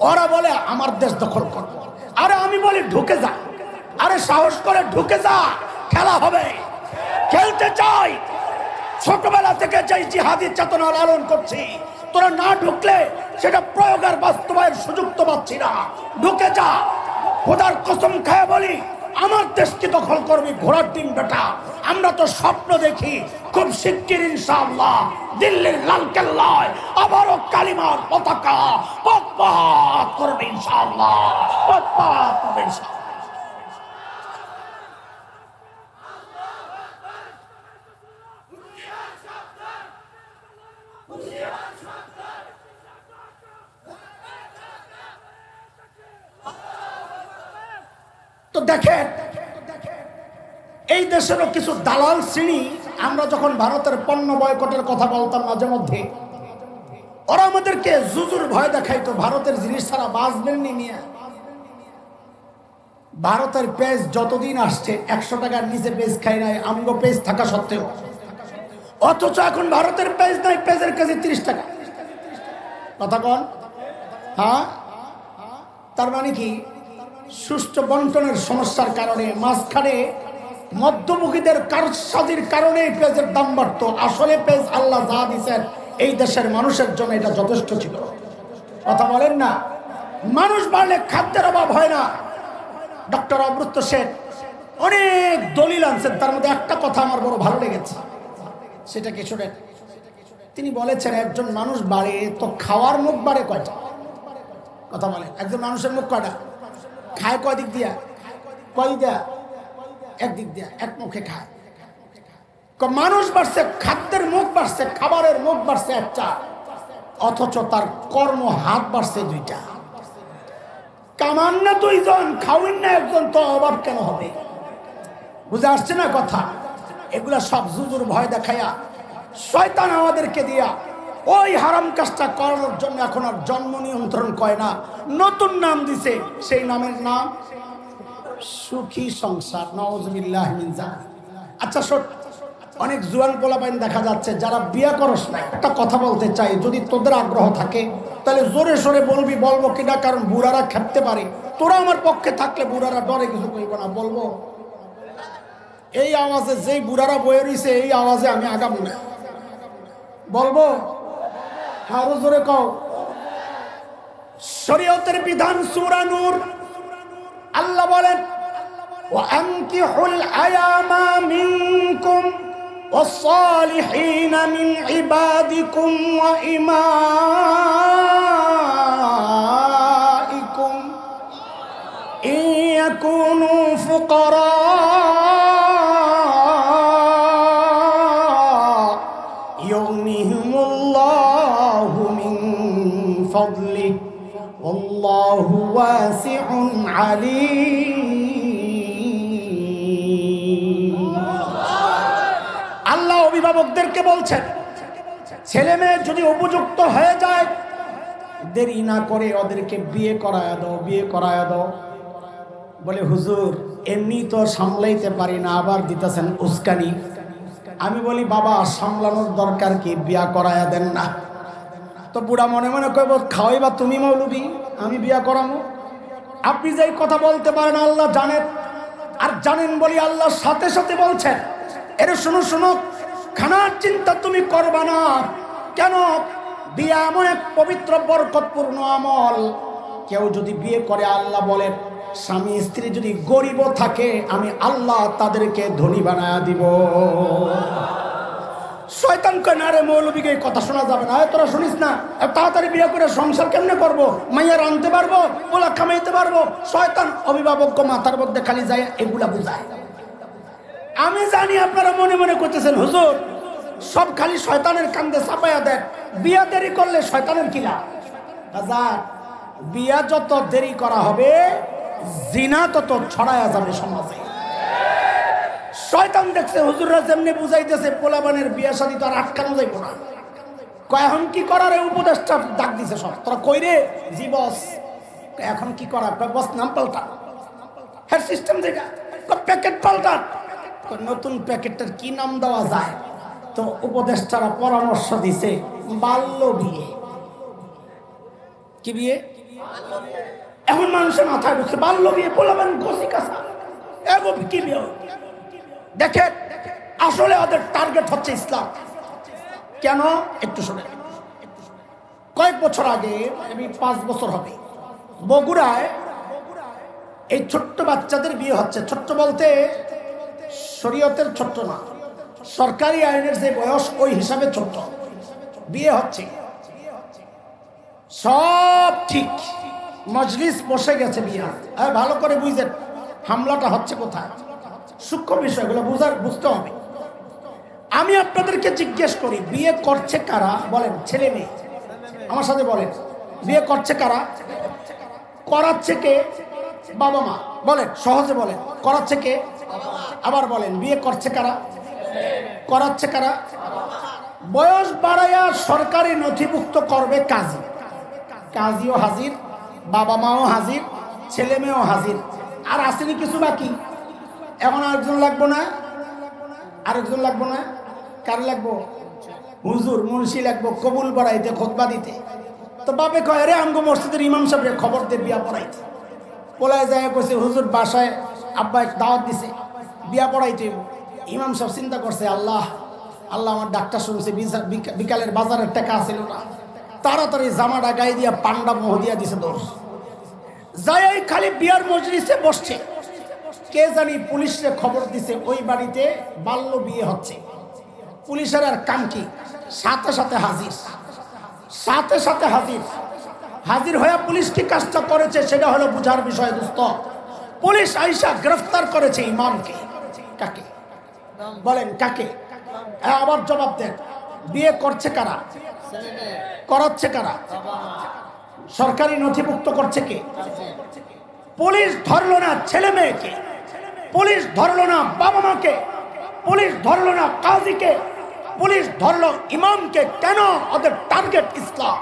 ওরা বলে আমার দেশ দখল করব। আরে আমি বলি ঢুকে যা, আরে সাহস করে ঢুকে যা, খেলা হবে, খেলতে চাই। ছোটবেলা থেকে যে জিহাদি চেতনা লালন করছি, তোরা না ঢুকলে সেটা প্রয়োগের বাস্তবায়নের সুযোগ তো পাচ্ছি না। ঢুকে যা, খোদার কসম খেয়ে বলি আমার দেশকে দখল করবি ঘোড়ার ডিম বেটা। আমরা তো স্বপ্ন দেখি খুব শিগগির ইনশাআল্লাহ দিল্লির লালকেল্লায় আবারও কালিমার পতাকা পথ করবে ইনশাআল্লাহ, পথ করবে ইনশাআল্লাহ। তো দেখেন, এই দেশেরও কিছু দালাল শ্রেণী, আমরা যখন ভারতের পণ্য বয়কটের কথা বলতাম মাঝে মধ্যে, ওরা আমাদেরকে জুজুর ভয় দেখাইতো, ভারতের জিনিস ছাড়া বাঁচবেন নিয়ে। ভারতের পেজ যতদিন আসছে 100 টাকার নিচে পেজ খাই নাই, আমগো পেজ থাকা সত্ত্বেও। অথচ এখন ভারতের পেজ নাই, পেজের কেজি 30 টাকা। কথা বল, হ্যাঁ? তার মানে কি, সুষ্ঠু বন্টনের সমস্যার কারণে মাঝখানে মধ্যমুখীদের কারসাজির কারণে পেজের দাম বাড়তো। আসলে পেজ আল্লাহ যা দিয়েছেন এই দেশের মানুষের জন্য এটা যথেষ্ট ছিল। কথা বলেন না? মানুষ বাড়লে খাদ্যের অভাব হয় না। ডক্টর অমৃত শেখ অনেক দলিল আনছেন, তার মধ্যে একটা কথা আমার বড় ভালো লেগেছে। সেটা কি শোনেন, তিনি বলেছেন একজন মানুষ বাড়ে তো খাওয়ার মুখ বাড়ে কয়টা? কথা বলেন, একজন মানুষের মুখ কয়টা? খায় কয় দিক দিয়া? কয় দিয়া? এক দিক দিয়া, এক মুখে খায়। মানুষ বাড়ছে, খাদ্যের মুখ বাড়ছে, খাবারের মুখ বাড়ছে একটা, অথচ তার কর্ম হাত বাড়ছে 2টা। কামান না 2জন, খাওয়েন না একজন, তো অভাব কেন হবে? বুঝে আসছে না কথা? এগুলা সব জুজুর ভয় দেখায়া শয়তান আমাদেরকে দিয়া ওই হারাম কাজটা করানোর জন্য এখন আর জন্ম নিয়ন্ত্রণ কয় না, নতুন নাম দিছে। সেই নামের নাম সুখী সংসার। নাউজুবিল্লাহ মিন যালিক। আচ্ছা শোন, অনেক জুয়ান পোলাপাইন দেখা যাচ্ছে যারা বিয়ে করস না। একটা কথা বলতে চাই, যদি তোদের আগ্রহ থাকে তাহলে জোরে সোরে বলবি। বলবো কিনা, কারণ বুড়ারা খেপতে পারে। তোরা আমার পক্ষে থাকলে বুড়ারা ডরে কিছু কইব না। বলবো এই আওয়াজে, যেই বুড়ারা বয়ে রইছে এই আওয়াজে আমি আগাবো না। বলবো? আরো জোরে কও। শরীয়তের বিধান সূরা নূর, আল্লাহ বলেন ওয়া আনকিহুল আয়ামা মিনকুম ওয়াস-সালিহিনা মিন ইবাদিকুম ওয়া ইমাইকুম ইন ইয়াকুনু ফুকারা ইউগনিহিমুল্লাহু মিন ফাদলিহি আল্লাহু ওয়াসিউন আলীম। আল্লাহ অভিভাবকদেরকে বলছেন, ছেলে মেয়ে যদি উপযুক্ত হয়ে যায় দেরি না করে ওদেরকে বিয়ে করায় দাও, বিয়ে করায় দাও। বলে হুজুর এমনি তো সামলাইতে পারি না, আবার দিতেছেন উস্কানি। আমি বলি বাবা সামলানোর দরকার কি, বিয়া করায়া দেন না। তো বুড়া মনে মনে কইব খাওয়াইবা তুমি মৌলবি, আমি বিয়া করাবো? আপনি যে কথা বলতে পারেন আল্লাহ জানেন, আর জানেন বলি আল্লাহ সাথে সাথে বলছেন এর শুনো শুনো, খানার চিন্তা তুমি করবা না। কেন? বিয়ে এমন এক পবিত্র বরকতপূর্ণ আমল, কেউ যদি বিয়ে করে আল্লাহ বলেন স্বামী স্ত্রী যদি গরিব থাকে আমি আল্লাহ তাদেরকে ধনী বানায়া দিব। শয়তান কয় না রে মৌলবীকে এই কথা শোনা যাবে না, তোরা শুনিস না, তাড়াতাড়ি বিয়ে করে সংসার কেমনে করবো, মাইয়ার আনতে পারবো, ওলা কামাইতে পারবো। শয়তান অভিভাবক মাথার মধ্যে খালি যায় এগুলা বুঝায়। আমি জানি আপনারা মনে মনে করতেছেন হুজুর সব খালি শয়তানের কান্দে চাপাইয়া দেন, বিয়া দেরি করলে শয়তানের কি লাভ? বিয়া যত দেরি করা হবে জিনা তত ছড়ায়া যাবে সমাজে। শয়তান দেখছে হুজুররা যেমনি বুঝাইতেছে পোলাবানের বিয়া শাদী তো আর আটকানো যাইব না। কয় এখন কি করার এই উপদেশটা ডাক দিছে সব। তোরা কই রে? জি বস। এখন কি করা? বস নাম পাল্টা, হ্যাঁ সিস্টেম দেখা, প্যাকেট পাল্টা। নতুন প্যাকেটটার কি নাম দেওয়া যায়? তো উপদেষ্টারা পরামর্শ দিছে বাল্য বিয়ে। কি বিয়ে? এখন মানুষের মাথায় ঢুকছে বাল্য বিয়ে, পোলাবেন গসি কাঁচা এগো কি বিয়ে। দেখে আসলে ওদের টার্গেট হচ্ছে ইসলাম। কেন একটু শুনে। কয়েক বছর আগে, আমি 5 বছর হবে, বগুড়ায় এই ছোট্ট বাচ্চাদের বিয়ে হচ্ছে। ছোট্ট বলতে শরীয়তের ছোট্ট না, সরকারি আইনের যে বয়স ওই হিসাবে ছোট্ট। বিয়ে হচ্ছে, সব ঠিক, মজলিস বসে গেছে, বিয়ে। ভালো করে বুঝেন হামলাটা হচ্ছে কোথায়, সূক্ষ্ম বিষয়গুলো বুঝতে হবে। আমি আপনাদেরকে জিজ্ঞেস করি, বিয়ে করছে কারা? বলেন, ছেলে মেয়ে। আমার সাথে বলেন, বিয়ে করছে কারা? করাচ্ছে কে? বাবা মা। বলেন, সহজে বলেন, করাচ্ছে কে? আবার বলেন, বিয়ে করছে কারা? করাচ্ছে কারা? বয়স বাড়াইয়া সরকারি নথিভুক্ত করবে কাজী। কাজীও হাজির, বাবা মাও হাজির, ছেলে মেয়েও হাজির। আর আসেনি কিছু বাকি। এখন আরেকজন লাগবো না? আরেকজন লাগবো না? কার লাগবো? হুজুর মুন্সি লাগবো কবুল বাড়াইতে, খুতবা দিতে। তো বাপে কয়, রে আমগো মসজিদের ইমাম সাহেবের খবর দে বিয়া পড়াইতে। পোলায় যায় কইছে, হুজুর বাসায় আব্বা দাওয়াত দিছে, বিয়া পড়াইতে। ইমাম সাহেব চিন্তা করছে, আল্লাহ আল্লাহ আমার ডাক্তার শুনছে, বিকালের বাজারের টাকা ছিল না, তাড়াতাড়ি জামাটা গায়ে দিয়া পান্ডা মোহ দিয়া দিছে দোষ। যাই খালি বিয়ার মজলিসে বসছে, কে জানি পুলিশে খবর দিছে ওই বাড়িতে বাল্য বিয়ে হচ্ছে। পুলিশের আর কাম কি, সাথে সাথে হাজির, সাথে সাথে হাজির। হাজির হয়ে পুলিশ কি কাজটা করেছে সেটা হলো বুঝার বিষয় দোস্ত। পুলিশ আইসা গ্রেফতার করেছে ইমামকে। কাকে? বলেন কাকে? আবার জবাব দেন। বিয়ে করছে কারা? করাচ্ছে কারা? সরকারি নথিভুক্ত করছে কে? পুলিশ ধরলো না ছেলে মেয়েকে, পুলিশ ধরলো না বাবা মাকে, পুলিশ ধরলো না কাজীকে, পুলিশ ধরলো ইমামকে। কেন? ওদের টার্গেট ইসলাম।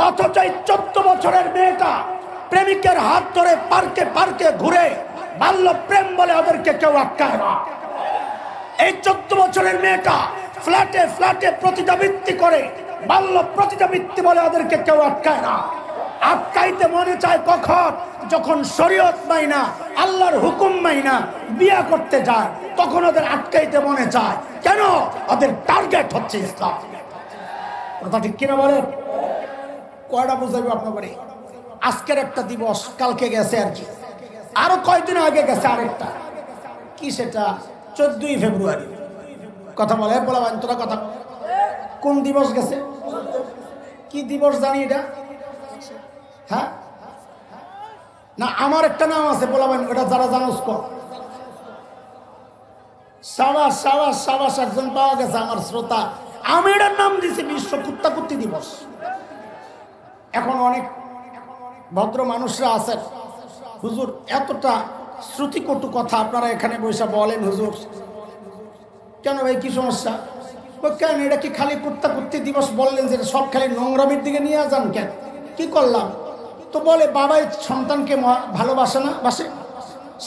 অথচ 14 বছরের মেয়েটা প্রেমিকের হাত ধরে পার্কে পার্কে ঘুরে বাল্য প্রেম বলে ওদেরকে কেউ আটকায় না। এই 14 বছরের মেয়েটা ফ্ল্যাটে ফ্ল্যাটে প্রতিযোগিতা করে বাল্য প্রতিযোগিতা বলে ওদেরকে কেউ আটকায় না। আটকাইতে মনে চায় কখন? যখন শরীয়ত মাইনা, আল্লাহর হুকুম মাইনা বিয়ে করতে যায়, তখন ওদের আটকাইতে মনে চায়। কেন? ওদের টার্গেট হচ্ছে ইসলাম। কথা ঠিক কিনা বলেন? কয়টা বুঝাইব আপনাকে? আজকের একটা দিবস, কালকে গেছে আর কি, আরো কয়েকদিন আগে গেছে আরেকটা। কি সেটা? 14ই ফেব্রুয়ারি। কথা বলে বলা তোরা কথা। কোন দিবস গেছে? কি দিবস জানি এটা? হ্যাঁ না, আমার একটা নাম আছে বলাবেন, ওটা যারা জানোস কর। সাবাস সাবাস সাবাস, একজন পাওয়া গেছে আমার শ্রোতা। আমি এটার নাম দিয়েছি বিশ্ব কুত্তা কুত্তি দিবস। এখন অনেক ভদ্র মানুষরা আছেন, হুজুর এতটা শ্রুতিকটু কথা আপনারা এখানে বসে বলেন, হুজুর কেন ভাই কি সমস্যা? কেন এটা কি খালি কুত্তা কুত্তি দিবস বললেন যে সব খালি নোংরামির দিকে নিয়ে যান কেন? কি করলাম? তো বলে বাবাই সন্তানকে ভালোবাসে না, বাসে।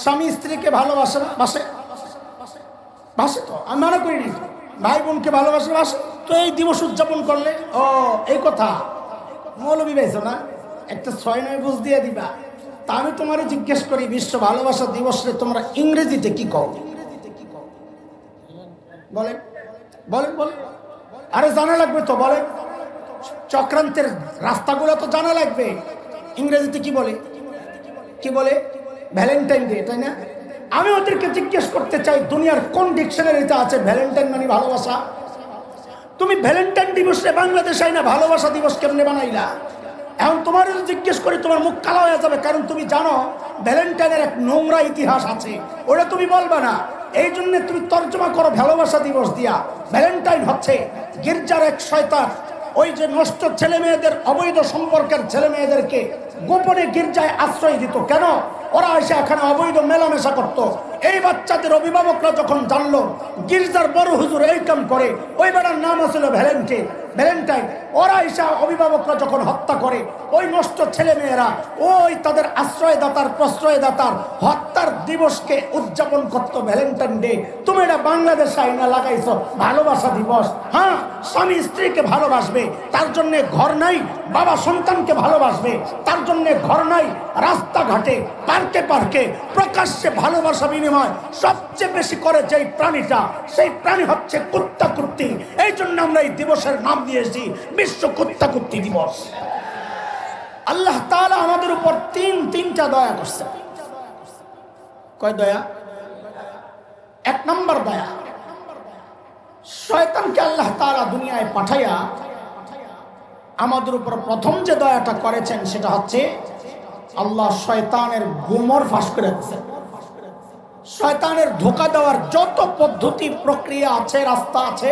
স্বামী স্ত্রীকে ভালোবাসে না, বাসে। বাসে তো, আমি মনে করিনি। ভাই বোনকে ভালোবাসে, বাসে। তো এই দিবস উদযাপন করলে, ও এই কথা মৌলবী পাইছো না, একটা 6-9 বুঝ দিয়ে দিবা। তা আমি তোমারে জিজ্ঞেস করি, বিশ্ব ভালোবাসা দিবসে তোমরা ইংরেজিতে কি কও? বলেন বলেন বলেন। আরে জানা লাগবে তো, বলেন। চক্রান্তের রাস্তাগুলো তো জানা লাগবে। ইংরেজিতে কি বলে? কি বলে? ভ্যালেন্টাইন ডে, তাই না? আমি ওদেরকে জিজ্ঞেস করতে চাই, দুনিয়ার কোন ডিকশনারিতে আছে ভ্যালেন্টাইন মানে ভালোবাসা? তুমি ভ্যালেন্টাইন দিবসে বাংলাদেশে না ভালোবাসা দিবস কেমনে বানাইলা? এখন তোমার জিজ্ঞেস করি, তোমার মুখ কালো হয়ে যাবে, কারণ তুমি জানো ভ্যালেন্টাইনের এক নোংরা ইতিহাস আছে, ওটা তুমি বলবা না। এই জন্য তুমি তর্জমা করো ভালোবাসা দিবস দিয়া। ভ্যালেন্টাইন হচ্ছে গির্জার এক শয়তান, ওই যে নষ্ট ছেলে মেয়েদের, অবৈধ সম্পর্কের ছেলে মেয়েদেরকে গোপনে গির্জায় আশ্রয় দিত। কেন? ওরা এসে এখানে অবৈধ মেলামেশা করত। এই বাচ্চাদের অভিভাবকরা যখন জানলো গির্জার বড় হুজুর এই কাম করে, ওই বেটার নাম আসলে ভ্যালেন্টাইন, ওরা এসে অভিভাবকরা যখন হত্যা করে, ওই নষ্ট ছেলে মেয়েরা ওই তাদের আশ্রয়দাতার প্রশ্রয়দাতার হত্যার দিবসকে উদযাপন করতো ভ্যালেন্টাইন ডে। তুমি এটা বাংলাদেশে আইনা লাগাইছো ভালোবাসা দিবস। হ্যাঁ, স্বামী স্ত্রীকে ভালোবাসবে, তার জন্য ঘর নাই, বাবা সন্তানকে ভালোবাসবে, তার জন্য ঘর নাই, রাস্তাঘাটে পার্কে পার্কে প্রকাশ্যে ভালোবাসা বিনিময় সবচেয়ে বেশি করে যেই প্রাণীটা, সেই প্রাণী হচ্ছে কুত্তা কুত্তি। এই জন্য আমরা এই দিবসের নাম দিয়েছি বিশ্ব কুত্তা কুত্তি দিবস। আল্লাহ তাআলা আমাদের উপর তিনটা দয়া করছে। কয় দয়া? এক নম্বর দয়া, শয়তানকে আল্লাহ তাআলা দুনিয়ায় পাঠাইয়া আমাদের উপর প্রথম যে দয়াটা করেছেন সেটা হচ্ছে আল্লাহ শয়তানের গুমর ফাঁস করে দিয়েছেন। শয়তানের ধোঁকা দেওয়ার যত পদ্ধতি প্রক্রিয়া আছে, রাস্তা আছে,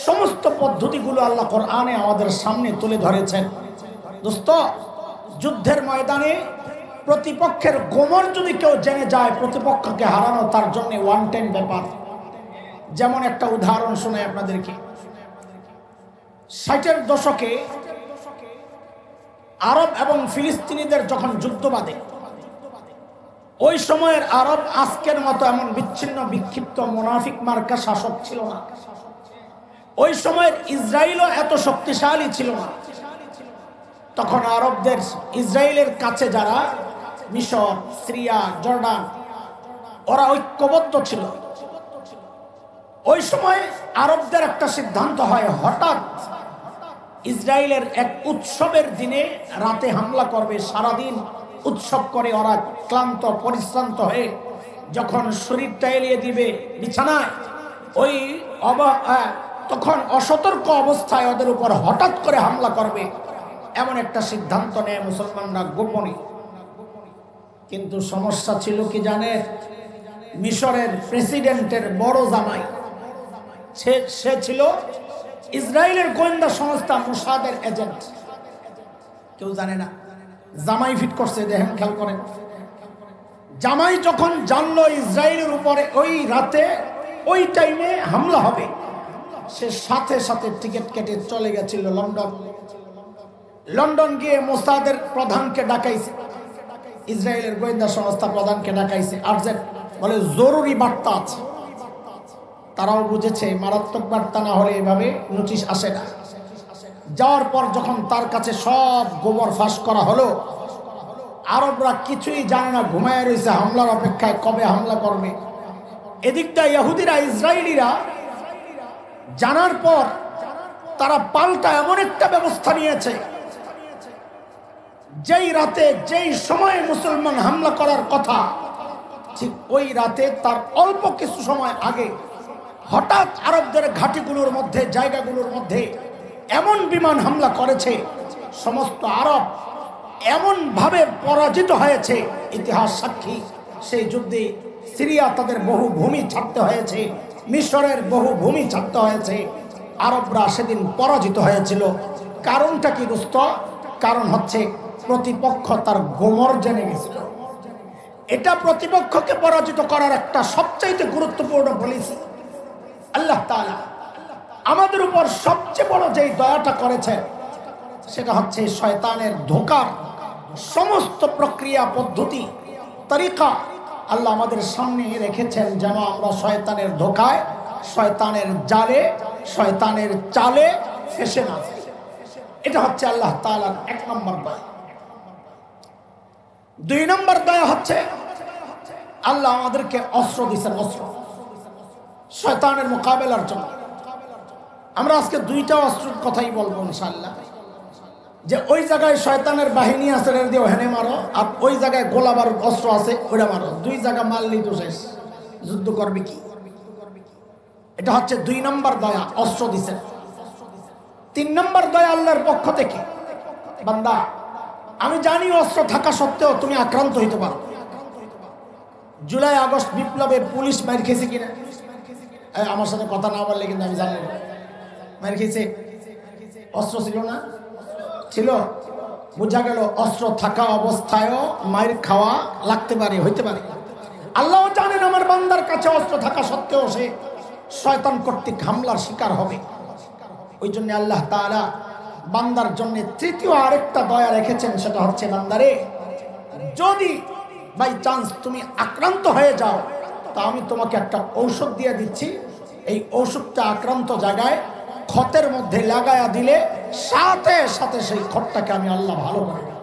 সমস্ত পদ্ধতিগুলো আল্লাহ কোরআনে আমাদের সামনে তুলে ধরেছেন। দোস্ত, যুদ্ধের ময়দানে প্রতিপক্ষের গোমর যদি কেউ জেনে যায়, প্রতিপক্ষকে হারানো তার জন্য ওয়ান টাইম ব্যাপার। যেমন একটা উদাহরণ শোনাই আপনাদেরকে। 60-এর দশকে আরব এবং ফিলিস্তিনিদের যখন যুদ্ধ বাধে, ওই সময়ের আরব আজকের মতো এমন বিচ্ছিন্ন বিক্ষিপ্ত মুনাফিক মার্কা শাসক ছিল না। ওই সময়ের ইসরায়েলও এত শক্তিশালী ছিল না। তখন আরবদের ইসরায়েলের কাছে যারা মিশর, সিরিয়া, জর্ডান, ওরা ঐক্যবদ্ধ ছিল। ওই সময় আরবদের একটা সিদ্ধান্ত হয়, হঠাৎ ইসরায়েলের এক উৎসবের দিনে রাতে হামলা করবে। সারাদিন উৎসব করে ওরা ক্লান্ত পরিশ্রান্ত হয়ে যখন শরীরটা এলিয়ে দিবে বিছানায়, তখন অসতর্ক অবস্থায় ওদের উপর হঠাৎ করে হামলা করবে, এমন একটা সিদ্ধান্ত নেয় মুসলমানরা গোপনে। কিন্তু সমস্যা ছিল কি জানেন? মিশরের প্রেসিডেন্টের বড় জামাই, সে ছিল ইসরায়েলের গোয়েন্দা সংস্থা মোসাদের এজেন্ট। কেউ জানে না, জামাই ফিট করছে। দেখেন, খেয়াল করেন, জামাই যখন জানলো ইসরায়েলের উপরে ওই রাতে ওই টাইমে হামলা হবে, সে সাথে সাথে টিকিট কেটে চলে গেছিল লন্ডন গিয়ে মোসাদের প্রধানকে ডাকাইছে, ইসরায়েলের গোয়েন্দা সংস্থা প্রধানকে ডাকাইছে। আর্জেন্ট বলে জরুরি বার্তা আছে। তারাও বুঝেছে মারাত্মক বার্তা না হলে এভাবে নোটিশ আসে না। যাওয়ার পর যখন তার কাছে সব গোবর ফাঁস করা হলো, আরবরা কিছুই জানে না, ঘুমায় রয়েছে হামলার অপেক্ষায়, কবে হামলা করবে। এদিকটা ইহুদিরা, ইসরায়েলিরা জানার পর তারা পাল্টা এমন একটা ব্যবস্থা নিয়েছে, যেই রাতে যেই সময়ে মুসলমান হামলা করার কথা, ঠিক ওই রাতে তার অল্প কিছু সময় আগে হঠাৎ আরবদের ঘাঁটিগুলোর মধ্যে, জায়গাগুলোর মধ্যে এমন বিমান হামলা করেছে, সমস্ত আরব এমন ভাবে পরাজিত হয়েছে। ইতিহাস সাক্ষী, সেই যুদ্ধে সিরিয়া তাদের বহু ভূমি ছাড়তে হয়েছে, মিশরের বহু ভূমি ছাড়তে হয়েছে। আরবরা সেদিন পরাজিত হয়েছিল। কারণটা কি দোস্ত? কারণ হচ্ছে প্রতিপক্ষ তার গোমর জেনে গেছিল। এটা প্রতিপক্ষকে পরাজিত করার একটা সবচাইতে গুরুত্বপূর্ণ পলিসি। আল্লাহ তাআলা আমাদের উপর সবচেয়ে বড় যেই দয়াটা করেছে সেটা হচ্ছে শয়তানের ধোঁকার সমস্ত প্রক্রিয়া, পদ্ধতি, তরিকা আল্লাহ আমাদের সামনে রেখেছেন, যেন আমরা শয়তানের ধোঁকায়, শয়তানের জালে, শয়তানের চালে ফেসে না যাই। এটা হচ্ছে আল্লাহ তাআলার এক নম্বর দয়া। দুই নম্বর দয়া হচ্ছে আল্লাহ আমাদেরকে অস্ত্র দিয়েছেন, অস্ত্র শয়তানের মোকাবেলার জন্য। আমরা আজকে দুইটা অস্ত্রের কথাই বলবো ইনশাআল্লাহ। যে ওই জায়গায় শয়তানের বাহিনী আছে, রেল দিয়ে হেনে মারো, আর ওই জায়গায় গোলা বারুদ অস্ত্র আছে, ওইটা মারো। দুই জায়গা মারলেই তো শেষ, যুদ্ধ করবে কি? এটা হচ্ছে দুই নম্বর দয়া, অস্ত্র দিছেন। তিন নম্বর দয়া আল্লাহর পক্ষ থেকে, বান্দা আমি জানি অস্ত্র থাকা সত্ত্বেও তুমি আক্রান্ত হইতে পারো। জুলাই আগস্ট বিপ্লবে পুলিশ মার খেয়েছে কিনা? আমার সাথে কথা না বললে কিন্তু আমি জানি না। মার খেয়েছে, অস্ত্র ছিল না? ছিল। বোঝা গেল অস্ত্র থাকা অবস্থায়ও মায়ের খাওয়া লাগতে পারে, হইতে পারে। আল্লাহ জানেন বান্দার কাছে অস্ত্র থাকা সত্ত্বেও সে শয়তান কর্তৃক হামলার শিকার হবে। ওই জন্য আল্লাহ তাআলা বান্দার জন্য তৃতীয় আরেকটা দয়া রেখেছেন, সেটা হচ্ছে বান্দারে যদি বাই চান্স তুমি আক্রান্ত হয়ে যাও তা আমি তোমাকে একটা ঔষধ দিয়ে দিচ্ছি, এই ঔষধটা আক্রান্ত জায়গায় ক্ষতের মধ্যে লাগায়া দিলে সাথে সাথে সেই ক্ষতটাকে আমি আল্লাহ ভালো করে দেব।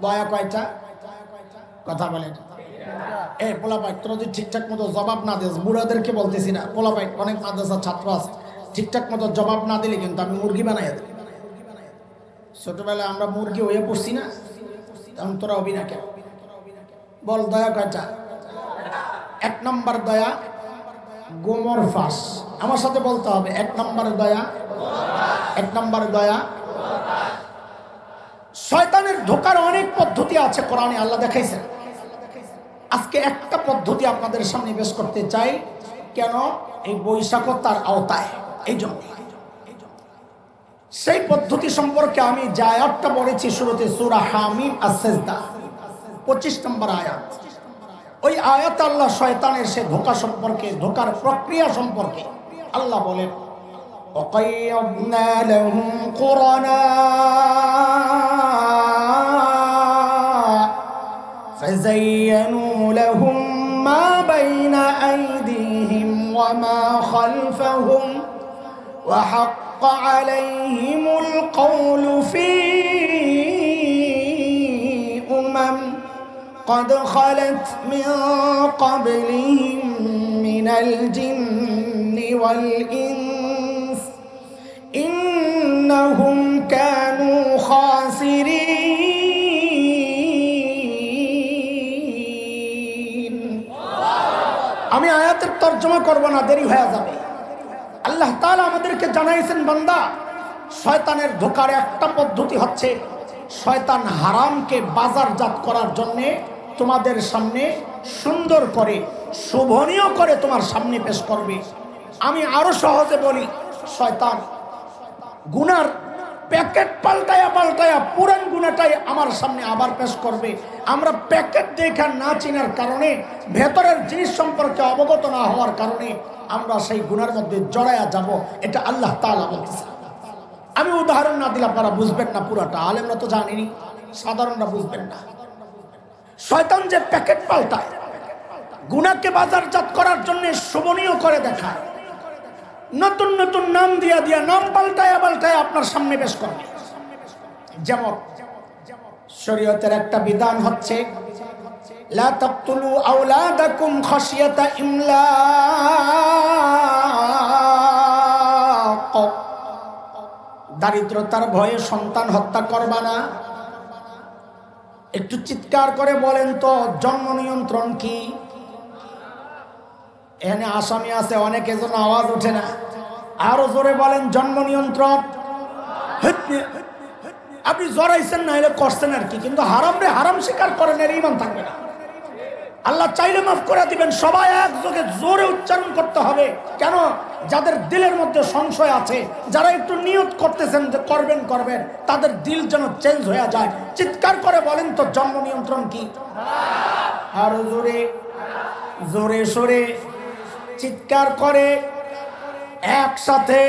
দয়া কয়টা? কথা বলেন। এই পোলাপাই তোরা যদি ঠিকঠাক মতো জবাব না দিস, বুড়াদেরকে বলতেছি না, পোলাপাই অনেক মাদ্রাসার ছাত্র আছে, ঠিকঠাক মতো জবাব না দিলে কিন্তু আমি মুরগি বানাই দেব। ছোটবেলায় আমরা মুরগি হয়ে পড়ছি না, তখন তোরা হবি না কেন? বল দয়া কয়টা? এক নম্বর দয়া গোমর ফাঁস। আমার সাথে বলতে হবে, এক নম্বর দয়া, এক নম্বর দয়া। শয়তানের ঢোকার অনেক পদ্ধতি আছে কোরআনে আল্লাহ দেখাইছেন। আজকে একটা পদ্ধতি আপনাদের সামনে পেশ করতে চাই। কেন? এই বৈশাখতার আওতায়, এই জন্য সেই পদ্ধতি সম্পর্কে আমি যে আয়াতটা বলেছি শুরুতে, সূরা হামিম আস-সাজদা 25 নম্বর আয়াত। ওই আয়াতে আল্লাহ শয়তানের সে ধোঁকা সম্পর্কে, ধোঁকার প্রক্রিয়া সম্পর্কে আল্লাহ বলেন, وَقَيَّضْنَا لَهُمْ قُرَنَاءَ فَزَيَّنُوا لَهُم مَّا بَيْنَ أَيْدِيهِمْ وَمَا خَلْفَهُمْ وَحَقَّ عَلَيْهِمُ الْقَوْلُ فِي أُمَمٍ قد خلت من قبلهم من الجن والإنس إنهم كانوا خاسرين। আমি আয়াতের তর্জমা করব না, দেরি হয়ে যাবে। আল্লাহ তাআলা আমাদেরকে জানাইছেন, বান্দা শয়তানের ধোঁকার একটা পদ্ধতি হচ্ছে শয়তান হারামকে বাজারজাত করার জন্যে তোমাদের সামনে সুন্দর করে, শোভনীয় করে তোমার সামনে পেশ করবে। আমি আরো সহজে বলি, শয়তান গুনার প্যাকেট পাল্টায়া পাল্টায়া পুরান গুনাটাই আমার সামনে আবার পেশ করবে। আমরা প্যাকেট দেখা না চিনার কারণে, ভেতরের জিনিস সম্পর্কে অবগত না হওয়ার কারণে আমরা সেই গুনার মধ্যে জড়ায়া যাব। এটা আল্লাহ তাআলা বলতেছে। আমি উদাহরণ না দিলে আপনারা বুঝবেন না পুরাটা, আলেমরা তো জানেনি, সাধারণরা বুঝবেন না। শয়তান যে প্যাকেট পাল্টায়, গুনাহকে বাজারজাত করার জন্য শোভনীয় করে দেখায়, নতুন নতুন নাম দিয়া দিয়া, নাম পাল্টায়া পাল্টায়া আপনার সামনে পেশ করবে। যেমন শরীয়তের একটা বিধান হচ্ছে, লা তাকতুলু আওলাদাকুম খাশিয়াতা ইমলাক, দারিদ্রতার ভয়ে সন্তান হত্যা করবা না। একটু চিৎকার করে বলেন তো, জন্ম নিয়ন্ত্রণ কি? এখানে আসামি আছে অনেকে, যেন আওয়াজ ওঠে না। আরো জোরে বলেন, জন্ম নিয়ন্ত্রণ। আপনি জড়াইছেন না হলে করছেন আর কি, কিন্তু হারাম রে হারাম স্বীকার করেন, এর ঈমান থাকবে না। আল্লাহ চাইলে মাফ করে দিবেন। সবাই একযোগে জোরে উচ্চারণ করতে হবে। কেন? যাদের দিলের মধ্যে সংশয় আছে, যারা একটু নিয়ত করতেছেন যে করবেন করবেন, তাদের দিল যেন চেঞ্জ হয়ে যায়। চিৎকার করে বলেন তো, জন্ম নিয়ন্ত্রণ কি? আরো জোরে, জোরে সরে চিৎকার করে একসাথে,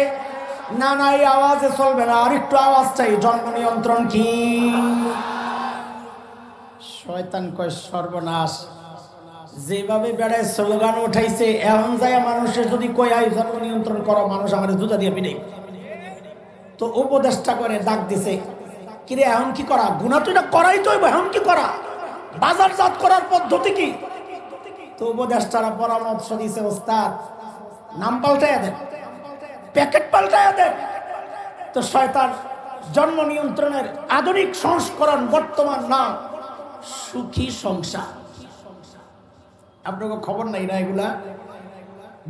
না না এই আওয়াজে চলবে না, আর একটু আওয়াজ চাই। জন্ম নিয়ন্ত্রণ কি? শয়তান কয় সর্বনাশ, যেভাবে বেড়ায় স্লোগান উঠাইছে, এখন যায় মানুষের যদি কই আই জন্ম নিয়ন্ত্রণ করো, মানুষ আমার জুতা দিয়ে পিটাই। তো উপদেষ্টা করে ডাক দিছে, কিরে এখন কি করা? গুনাহ তো এটা করাই তো, এখন কি করা? বাজারজাত করার পদ্ধতি কি? তো উপদেষ্টারা পরামর্শ দিছে, ওস্তাদ নাম পাল্টাইয়া দেন, প্যাকেট পাল্টাইয়া দেন। তো শয়তান জন্ম নিয়ন্ত্রণের আধুনিক সংস্করণ, বর্তমান নাম সুখী সংসার। আপনাকে খবর নাই না এগুলা?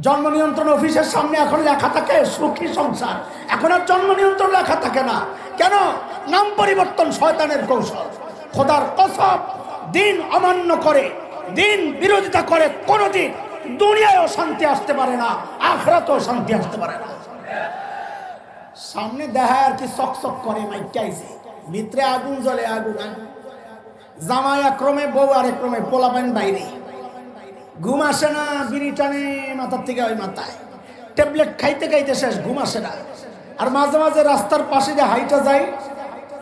জন্ম নিয়ন্ত্রণ অফিসের সামনে এখন লেখা থাকে সুখী সংসার, এখন আর জন্ম নিয়ন্ত্রণ লেখা থাকে না। কেন? নাম পরিবর্তন শয়তানের কৌশল। খোদার কসম, দিন অমান্য করে, দিন বিরোধিতা করে কোনদিন দুনিয়ায়ও শান্তি আসতে পারে না, আখিরাতেও শান্তি আসতে পারে না। সামনে দেখায় আর কি চকচক করে, মাইকাইছে, ভিতরে আগুন জ্বলে, আগুন। জামাই একরমে, বউ আরেক ক্রমে, পোলাপান বাইরে। ঘুম আসে না, বিড়ি টানে মাথার থেকে ওই মাথায়, ট্যাবলেট খাইতে খাইতে শেষ, ঘুম আসে না। আর মাঝে মাঝে রাস্তার পাশে যে হাইটা যাই,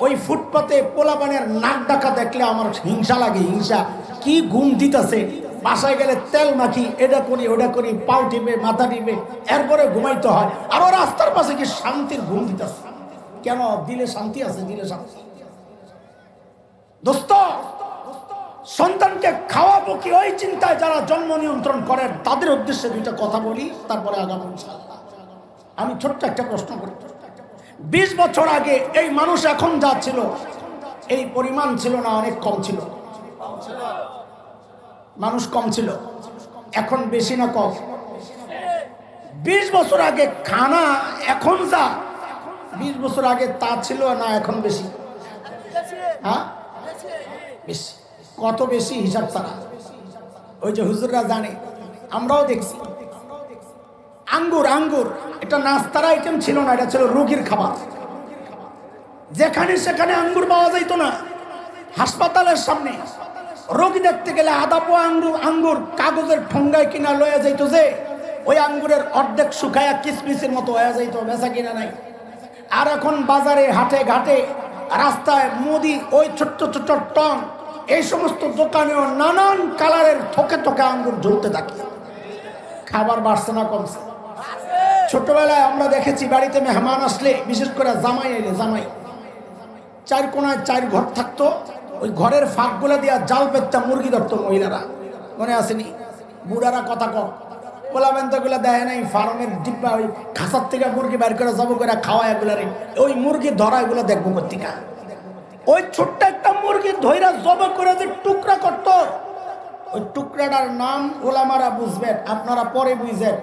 ওই ফুটপাতে পোলাপানের নাক ডাকা দেখলে আমার হিংসা লাগে, হিংসা। কি ঘুম দিতেছে, বাসায় গেলে তেল মাখি, এটা করি ওটা করি, পাও টিপে মাথা টিপে এরপরে ঘুমাইতে হয়। আর ও রাস্তার পাশে কি শান্তির ঘুম দিতেছে, কেন? দিলে শান্তি আছে, দিলে শান্তি। দোস্ত, সন্তানকে খাওয়াবো কি, ওই চিন্তায় যারা জন্ম নিয়ন্ত্রণ করেন তাদের উদ্দেশ্যে দুইটা কথা বলি, তারপরে আগামী ইনশাআল্লাহ। আমি ছোট্ট একটা প্রশ্ন করি। 20 বছর আগে এই মানুষ এখন যা ছিল এই পরিমাণ ছিল না, অনেক কম ছিল। মানুষ কম ছিল, এখন বেশি না কম? 20 বছর আগে খানা এখন যা 20 বছর আগে তা ছিল না, এখন বেশি? হ্যাঁ, বেশি। কত বেশি হিসাব ছাড়া? ওই যে হুজুররা জানে, আমরাও দেখছি। আঙ্গুর, আঙ্গুর এটা নাস্তার আইটেম ছিল না, এটা ছিল রোগীর খাবার। যেখানে সেখানে আঙ্গুর পাওয়া যাইতো না। হাসপাতালের সামনে রোগী দেখতে গেলে আধা পোয়া আঙ্গুর কাগজের ঠোঙ্গায় কিনা লয়ে যাইতো, যে ওই আঙ্গুরের অর্ধেক শুকায়া কিসমিসের মতো হয়ে যাইতো, বেচা কিনা নাই। আর এখন বাজারে, হাটে ঘাটে, রাস্তায় মুদি, ওই ছোট্ট ছোট্ট টং, এই সমস্ত দোকানেও নানান কালারের থোকে থোকে আঙ্গুর ঝুলতে থাকে। খাবার বাড়ছে না কমছে? ছোটবেলায় আমরা দেখেছি বাড়িতে মেহমান আসলে, বিশেষ করে জামাই এলে, জামাই 4 কোনায় 4 ঘর থাকতো, ওই ঘরের ফাঁক গুলা দিয়া জাল পেত্তা মুরগি ধরতো মহিলারা, মনে আসেনি? বুড়ারা কথা কম, পোলাবেন্তা গুলা দেয় নাই, ফার্মের ডিব্বা ওই খাঁচার থেকে মুরগি বাইর করে জব করে খাওয়া, এগুলারে ওই মুরগি ধরা, এগুলো দেখবো পত্রিকা। ওই ছোট্ট একটা মুরগি ধৈরা জব করে যে টুকরা করত, ওই টুকরাটার নাম ওলামারা বুঝবেন, আপনারা পরে বুঝবেন।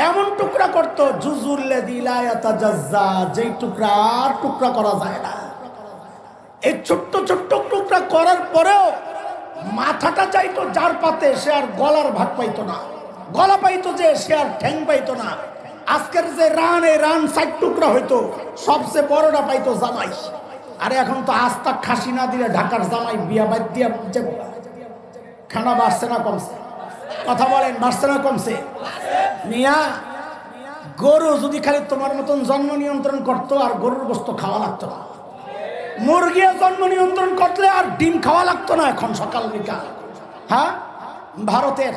এমন টুকরা করতো জুজুল্লে দিলায়াতা জাজ্জা, যেই টুকরা আর টুকরা করা যায় না। এই ছোট্ট ছোট্ট টুকরা করার পরেও মাথাটা চাইতো যার পাতে, সে আর গলার ভাগ পাইতো না। গলা পাইতো যে, সে আর ঠ্যাং পাইতো না। আজকের যে রান, এই রান 4 টুকরা হইতো, সবচেয়ে বড়টা পাইতো জামাই। আরে এখন তো আস্তা খাসি না দিলে ঢাকার জামাই বিয়া বাদ দিয়া যাবো। খানা বাড়ছে না কমছে? কথা বলেন, বাড়ছে না কমছে? মিয়া, গরু যদি খালি তোমার মতন জন্ম নিয়ন্ত্রণ করতো, আর গরুর গোস্ত খাওয়া লাগতো না। মুরগি জন্ম নিয়ন্ত্রণ করলে আর ডিম খাওয়া লাগতো না এখন সকাল বিকাল। হ্যাঁ, ভারতের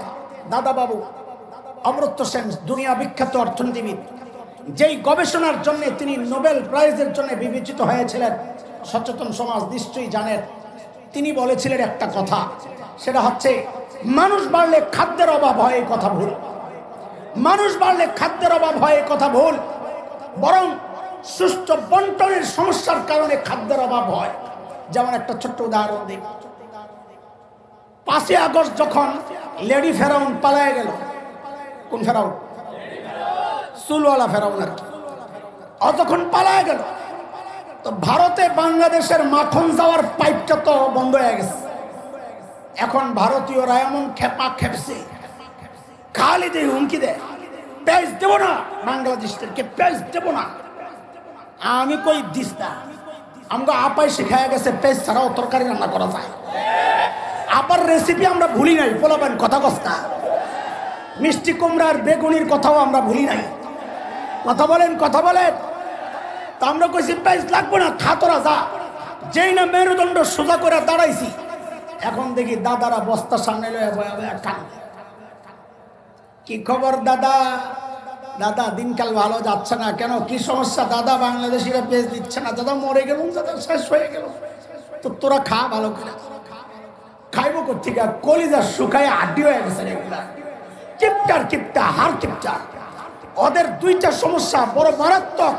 দাদা বাবু অমর্ত্য সেন, দুনিয়া বিখ্যাত অর্থনীতিবিদ, যেই গবেষণার জন্য তিনি নোবেল প্রাইজের জন্য বিবেচিত হয়েছিলেন, সচেতন সমাজ নিশ্চয়ই জানেন। তিনি বলেছিলেন একটা কথা, সেটা হচ্ছে মানুষ বাড়লে খাদ্যের অভাব হয়, এই কথা ভুল। মানুষ বাড়লে খাদ্যের অভাব হয়, এই কথা ভুল। বরং সুষ্ঠু বন্টনের সমস্যার কারণে খাদ্যের অভাব হয়। যেমন একটা ছোট্ট উদাহরণ দিই। 5ই আগস্ট যখন লেডি ফেরাউন পালায় গেল, কোন ফেরাউন? চুলওয়ালা ফেরাউন আর কি। যখন পালায় গেল, তো ভারতে বাংলাদেশের মাখন যাওয়ার পাইপটা তো বন্ধ হয়ে গেছে। এখন ভারতীয়রা এমন খেপা খেপছে, খালি দিয়ে হুমকি দেয়, পেঁয়াজ দেবো না, বাংলাদেশকে পেঁয়াজ দেবো না। আমি কই দিস না, আমরা আপাই শিখায় গেছে পেঁয়াজ ছাড়াও তরকারি রান্না করা যায়। আপার রেসিপি আমরা ভুলি নাই, পোলাবেন কথা কস্তা। মিষ্টি কুমড়ার বেগুনির কথাও আমরা ভুলি নাই। কথা বলেন, কথা বলেন। তা আমরা কইছি পেঁয়াজ লাগবো না, খা তোরা যা। যেই না মেরুদণ্ড সোজা করে দাঁড়াইছি, এখন দেখি দাদারা বস্তার সামনে লয়ে খান। কি খবর দাদা? দাদা দিনকাল ভালো যাচ্ছে না কেন? কি সমস্যা দাদা? বাংলাদেশিরা পেঁয়াজ দিচ্ছে না দাদা, মরে গেল দাদা, শেষ হয়ে গেল। তো তোরা খা ভালো করে। খাইবো কোথেকে? কলিজা শুকায় আড্ডি হয়ে গেছে এগুলা, কিপটার কিপটা, হার কিপটা। ওদের 2টা সমস্যা বড় মারাত্মক,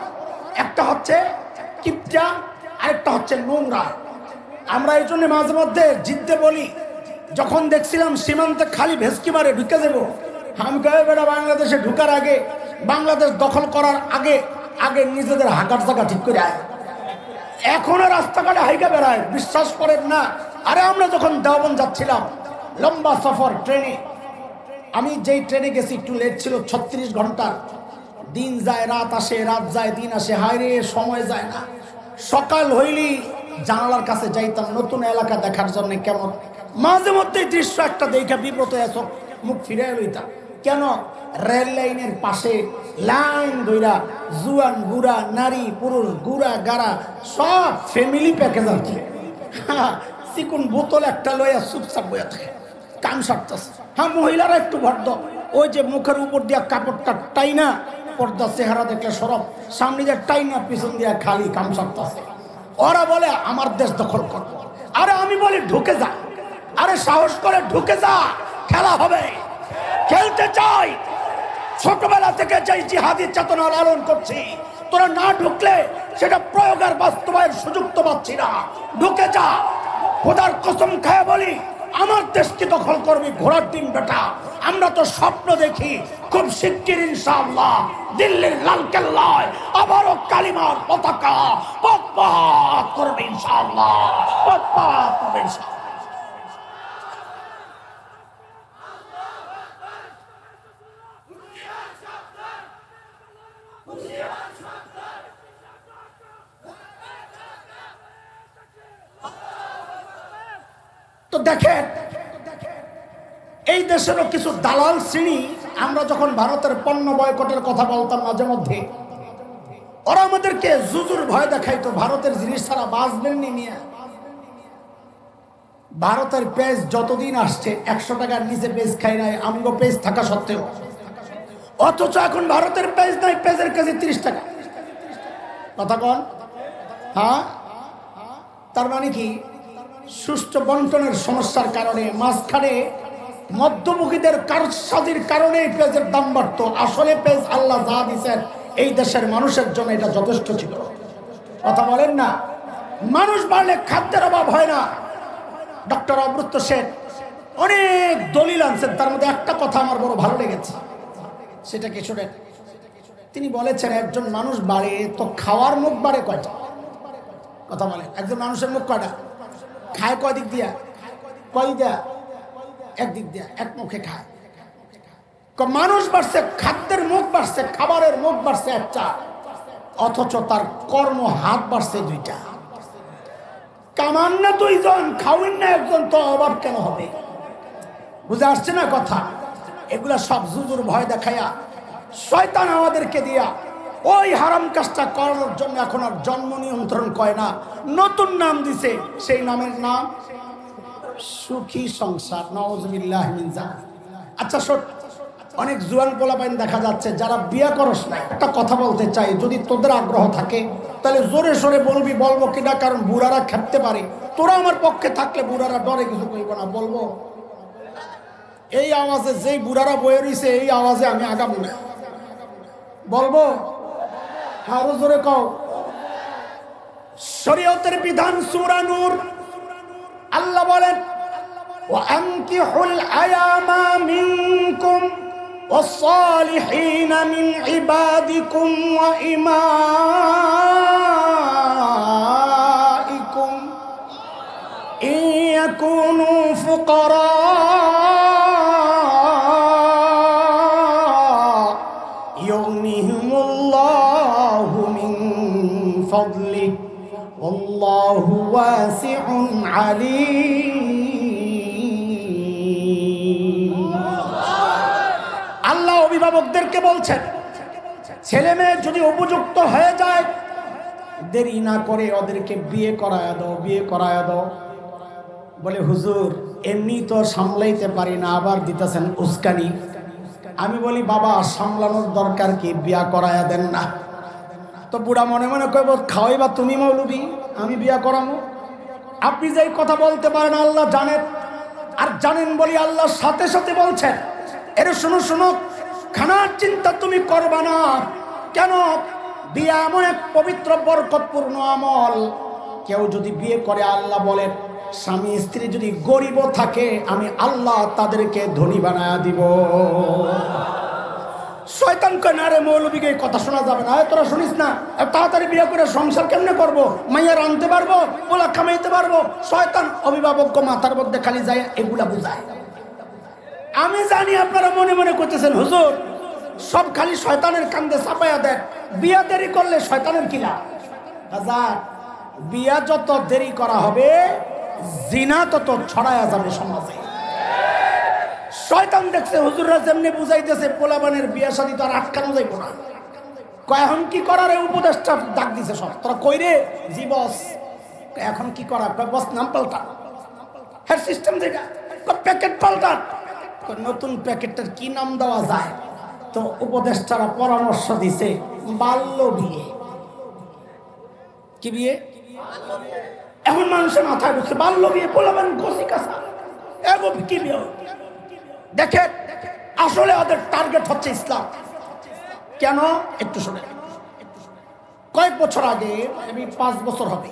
একটা হচ্ছে কিপটা, আরেকটা হচ্ছে নোংরা। আমরা এই জন্য মাঝে মধ্যে জিদ্দে বলি, যখন দেখছিলাম সীমান্তে খালি ভেসকি মারে ঢুকে দেবো, আমি কয়ে বেটা বাংলাদেশে ঢুকার আগে, বাংলাদেশ দখল করার আগে আগে নিজেদের হাঁকার জায়গা ঠিক করে আয়। এখনো রাস্তাঘাটে হাইকা বেড়ায়, বিশ্বাস করেন না। আরে আমরা যখন দেওবন্দ যাচ্ছিলাম, লম্বা সফর ট্রেনে, আমি যেই ট্রেনে গেছি একটু লেট ছিল, 36 ঘন্টা। দিন যায় রাত আসে, রাত যায় দিন আসে, হায় রে সময় যায় না। সকাল হইলি জানালার কাছে যাইতাম নতুন এলাকা দেখার জন্য। কেমন মাঝে মধ্যে দৃশ্য একটা দেখে বিব্রত মুখ ফিরে লইতাম। কেন? রেল লাইনের পাশে লাইন ধইরা জুয়ান বুড়া নারী পুরুষ গুড়া গাড়া সব ফ্যামিলি প্যাকেজ আর কি। চিকুন বোতল একটা লইয়া চুপচাপ বইয়া থাকে, কাম সারতেছে। হ্যাঁ, মহিলারা একটু ভদ্র, ওই যে মুখের উপর দিয়া কাপড়টা টাইনা, পর্দা চেহারা দেখলে সরব, সামনে দিয়ে টাইনা পিছন দিয়া খালি কাম সারতেছে। ওরা বলে আমার দেশ দখল করবো। আরে আমি বলি ঢুকে যা, আরে সাহস করে ঢুকে যা, খেলা হবে, খেলতে চাই। ছোটবেলা থেকে যে জিহাদি চেতনা লালন করছি, তোরা না ঢুকলে সেটা প্রয়োগের বাস্তবায়নের সুযোগ তো পাচ্ছি না। ঢুকে যা, খোদার কসম খায় বলি আমার দেশকে দখল করবি ঘোড়ার ডিম বেটা। আমরা তো স্বপ্ন দেখি খুব শিগগির ইনশাআল্লাহ দিল্লির লালকেল্লায় আবারও কালিমার পতাকা পথ করবে ইনশাআল্লাহ, পথ করবে ইনশাআল্লাহ। তো দেখেন, এই দেশেরও কিছু দালাল শ্রেণী, আমরা যখন ভারতের পণ্য বয়কটের কথা বলতাম মাঝে মধ্যে, ওরা আমাদেরকে জুজুর ভয় দেখাইতো, ভারতের জিনিস ছাড়া বাঁচবেন নিয়ে। ভারতের পেজ যতদিন আসছে 100 টাকার নিচে পেজ খাই নাই আমগো পেজ থাকা সত্ত্বেও, অথচ এখন ভারতের পেজ নাই, পেজের কেজি 30 টাকা। কথা কন? হ্যাঁ, তার মানে কি? সুষ্ঠু বন্টনের সমস্যার কারণে মাঝখানে মধ্যমুখীদের কারসাজির কারণে পেঁয়াজের দাম বাড়তো। আসলে পেঁয়াজ আল্লাহ যা দিচ্ছেন এই দেশের মানুষের জন্য এটা যথেষ্ট ছিল। কথা বলেন না? মানুষ বাড়লে খাদ্যের অভাব হয় না। ডক্টর অমৃত শেখ অনেক দলিল আনছেন, তার মধ্যে একটা কথা আমার বড় ভালো লেগেছে। সেটা কি শোনেন? তিনি বলেছেন একজন মানুষ বাড়ে তো খাওয়ার মুখ বাড়ে কয়টা? কথা বলেন, একজন মানুষের মুখ কয়টা? খায় কয় দিক দিয়া? কয় দিয়া? একদিক দিয়া, এক মুখে খায়। মানুষ বাড়ছে, খাদ্যের মুখ বাড়ছে, খাবারের মুখ বাড়ছে একটা, অথচ তার কর্ম হাত বাড়ছে 2টা। কামান না 2 জন, খাওয়েন না একজন, তো অভাব কেন হবে? বুঝে আসছে না কথা? এগুলা সব জুজুর ভয় দেখাইয়া শয়তান আমাদেরকে দিয়া ওই হারাম কাজটা করানোর জন্য এখন আর জন্ম নিয়ন্ত্রণ কয় না, নতুন নাম দিছে। সেই নামের নাম সুখী সংসার। নাউজুবিল্লাহ মিন যালিক। আচ্ছা শোন, অনেক জুয়ান পোলাপাইন দেখা যাচ্ছে যারা বিয়ে করস না। একটা কথা বলতে চাই, যদি তোদের আগ্রহ থাকে তাহলে জোরে সোরে বলবি। বলবো কিনা? কারণ বুড়ারা খেপতে পারে। তোরা আমার পক্ষে থাকলে বুড়ারা ডরে কিছু কইব না। বলবো এই আওয়াজে, যেই বুড়ারা বয়ে রইছে এই আওয়াজে আমি আগাবো না। বলবো? আরো জোরে কও। শরীয়তের বিধান সূরা নূর, আল্লাহ বলেন ওয়ানকিহুল আয়ামা মিনকুম ওয়াস-সালিহিনা মিন ইবাদিকুম ওয়া ইমাইকুম ইয়াকুনু ফুকারা ইউগনিহিমুল্লাহু মিন ফাদলিহি আল্লাহু ওয়াসিউন আলীম। আল্লাহ অভিভাবকদেরকে বলছেন, ছেলে মেয়ে যদি উপযুক্ত হয়ে যায় দেরি না করে ওদেরকে বিয়ে করায়া দাও, বিয়ে করায়া দাও। বলে হুজুর এমনি তো সামলাইতে পারি না, আবার দিতেছেন উস্কানি। আমি বলি বাবা সামলানোর দরকার কি, বিয়া করায়া দেন না। তো বুড়া মনে মনে কইব খাওয়াইবা তুমি মৌলবি, আমি বিয়া করাবো? আপনি যেই কথা বলতে পারেন আল্লাহ জানেন, আর জানেন বলি আল্লাহ সাথে সাথে বলছেন এর শুনো শুনো, খানার চিন্তা তুমি করবা না। কেন? বিয়ে এমন এক পবিত্র বরকতপূর্ণ আমল, কেউ যদি বিয়ে করে আল্লাহ বলেন স্বামী স্ত্রী যদি গরিব থাকে আমি আল্লাহ তাদেরকে ধনী বানায়া দিব। শয়তান কয় না রে মৌলবীকে কথা শোনা যাবে না, তোরা শুনিস না, তাড়াতাড়ি বিয়ে করে সংসার কেমনে করবো, মাইয়ার আনতে পারবো, ওলা খামাইতে পারবো। শয়তান অভিভাবক মাথার মধ্যে খালি যায় এগুলা বুঝায়। আমি জানি আপনারা মনে মনে করতেছেন হুজুর সব খালি শয়তানের কান্দে চাপাইয়া দেয়, বিয়া দেরি করলে শয়তানের কি লাভ? বিয়া যত দেরি করা হবে জিনা তত ছড়ায়া যাবে সমাজে। শয়তান দেখছে হুজুররা যেমনি বুঝাইতেছে পোলাবানের বিয়া শাদী তো আর আটকানো যাইব না। কয় এখন কি করার, উপদেশটা ডাক দিছে সব। তোরা কই রে? জি বস। এখন কি করার? বস নাম পাল্টা, হ্যাঁ সিস্টেম যেটা প্যাকেট পাল্টা। নতুন প্যাকেটটার কি নাম দেওয়া যায়? তো উপদেষ্টারা পরামর্শ দিছে বাল্য বিয়ে। কি বিয়ে? এখন মানুষের মাথায় ঢুকছে বাল্য বিয়ে, পোলাবেন গসি কাঁচা এগো কি বিয়ে। দেখে আসলে ওদের টার্গেট হচ্ছে ইসলাম। কেন? একটু শুনে। কয়েক বছর আগে, আমি 5 বছর হবে,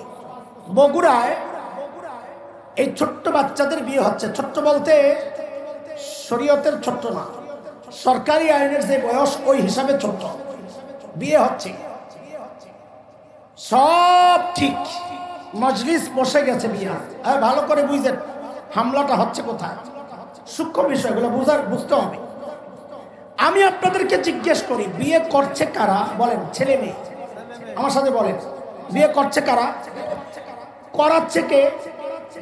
বগুড়ায় এই ছোট্ট বাচ্চাদের বিয়ে হচ্ছে। ছোট্ট বলতে শরীয়তের ছোট্ট না, সরকারি আইনের যে বয়স ওই হিসাবে ছোট্ট। বিয়ে হচ্ছে, সব ঠিক, মজলিস বসে গেছে বিয়ে। ভালো করে বুঝেন হামলাটা হচ্ছে কোথায়, সূক্ষ্ম বিষয়গুলো বুঝতে হবে। আমি আপনাদেরকে জিজ্ঞেস করি, বিয়ে করছে কারা? বলেন, ছেলে মেয়ে। আমার সাথে বলেন, বিয়ে করছে কারা? করাচ্ছে কে?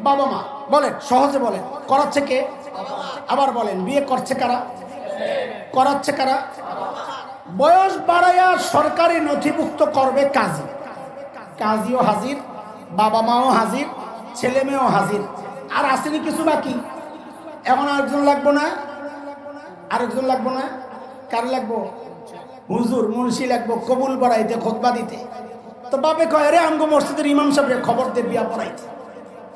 বাবা মা। বলেন, সহজে বলেন, করাচ্ছে কে? আবার বলেন, বিয়ে করছে কারা? করাচ্ছে কারা? বয়স বাড়াইয়া সরকারি নথিভুক্ত করবে কাজী। কাজীও হাজির, বাবা মাও হাজির, ছেলে মেয়েও হাজির। আর আসেনি কিছু বাকি। এখন আরেকজন লাগবো না? আরেকজন লাগবো না? কার লাগবো? হুজুর মুন্সি লাগবো কবুল বাড়াইতে, খুতবা দিতে। তো বাপে কয়, রে আমগো মসজিদের ইমাম সাহেবের খবর দে বিয়া পড়াইতে।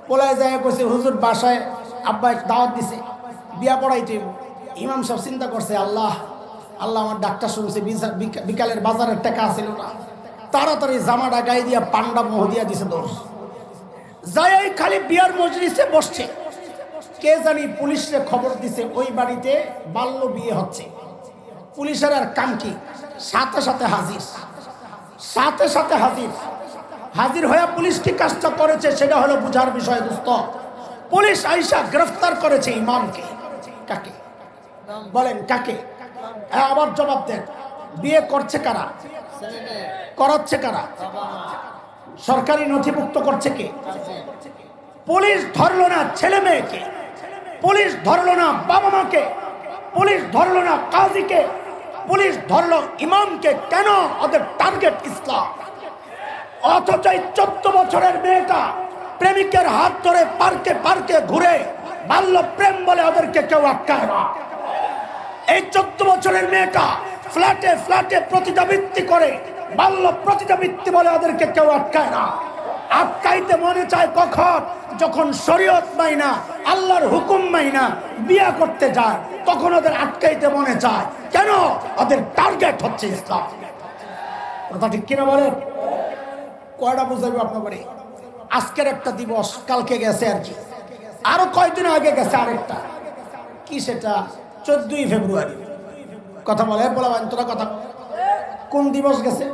পোলায় যায় কইছে, হুজুর বাসায় আব্বা দাওয়াত দিছে, বিয়া পড়াইতে। ইমাম সাহেব চিন্তা করছে, আল্লাহ আল্লাহ, আমার ডাক্তার শুনছে বিকালের বাজারের টাকা ছিল না, তাড়াতাড়ি জামাটা গায়ে দিয়া পান্ডা মোহ দিয়া দিছে দোষ। যাই খালি বিয়ার মজলিসে বসছে, কে জানি পুলিশে খবর দিছে ওই বাড়িতে বাল্য বিয়ে হচ্ছে। পুলিশের আর কাম কি? সাথে সাথে হাজির, সাথে সাথে হাজির। হাজির হয়ে পুলিশ কি কাজটা করেছে সেটা হলো বুঝার বিষয় দোস্ত। পুলিশ আইসা গ্রেফতার করেছে ইমামকে। কাকে? বলেন কাকে? আবার জবাব দেন। বিয়ে করছে কারা? করাচ্ছে কারা? সরকারি নথিভুক্ত করছে কে? পুলিশ ধরলো না ছেলে মেয়েকে, পুলিশ ধরলো না বাবা মাকে, পুলিশ ধরলো না কাজীকে, পুলিশ ধরলো ইমামকে। কেন? ওদের টার্গেট ইসলাম। অথচ 14 বছরের মেয়েটা প্রেমিকের হাত ধরে পার্কে পার্কে ঘুরে বাল্য প্রেম বলে ওদেরকে কেউ আটকায় না। এই 14 বছরের মেয়েটা ফ্ল্যাটে ফ্ল্যাটে প্রতিদাবৃত্তি করে বাল্য প্রতিদাবৃত্তি বলে ওদেরকে কেউ আটকায় না। আটকাইতে মনে চায় কখন? যখন শরীয়ত মাইনা, আল্লাহর হুকুম মাইনা বিয়া করতে যায়, তখন ওদের আটকাইতে মনে চায়। কেন? ওদের টার্গেট হচ্ছে ইসলাম। কথা ঠিক কিনা বলেন? কয়টা বুঝাইব আপনাকে? আজকের একটা দিবস, কালকে গেছে আর কি, আরো কয়েকদিন আগে গেছে আরেকটা। কি সেটা? 14ই ফেব্রুয়ারি। কথা বলে বলা, তোরা কথা কোন দিবস গেছে?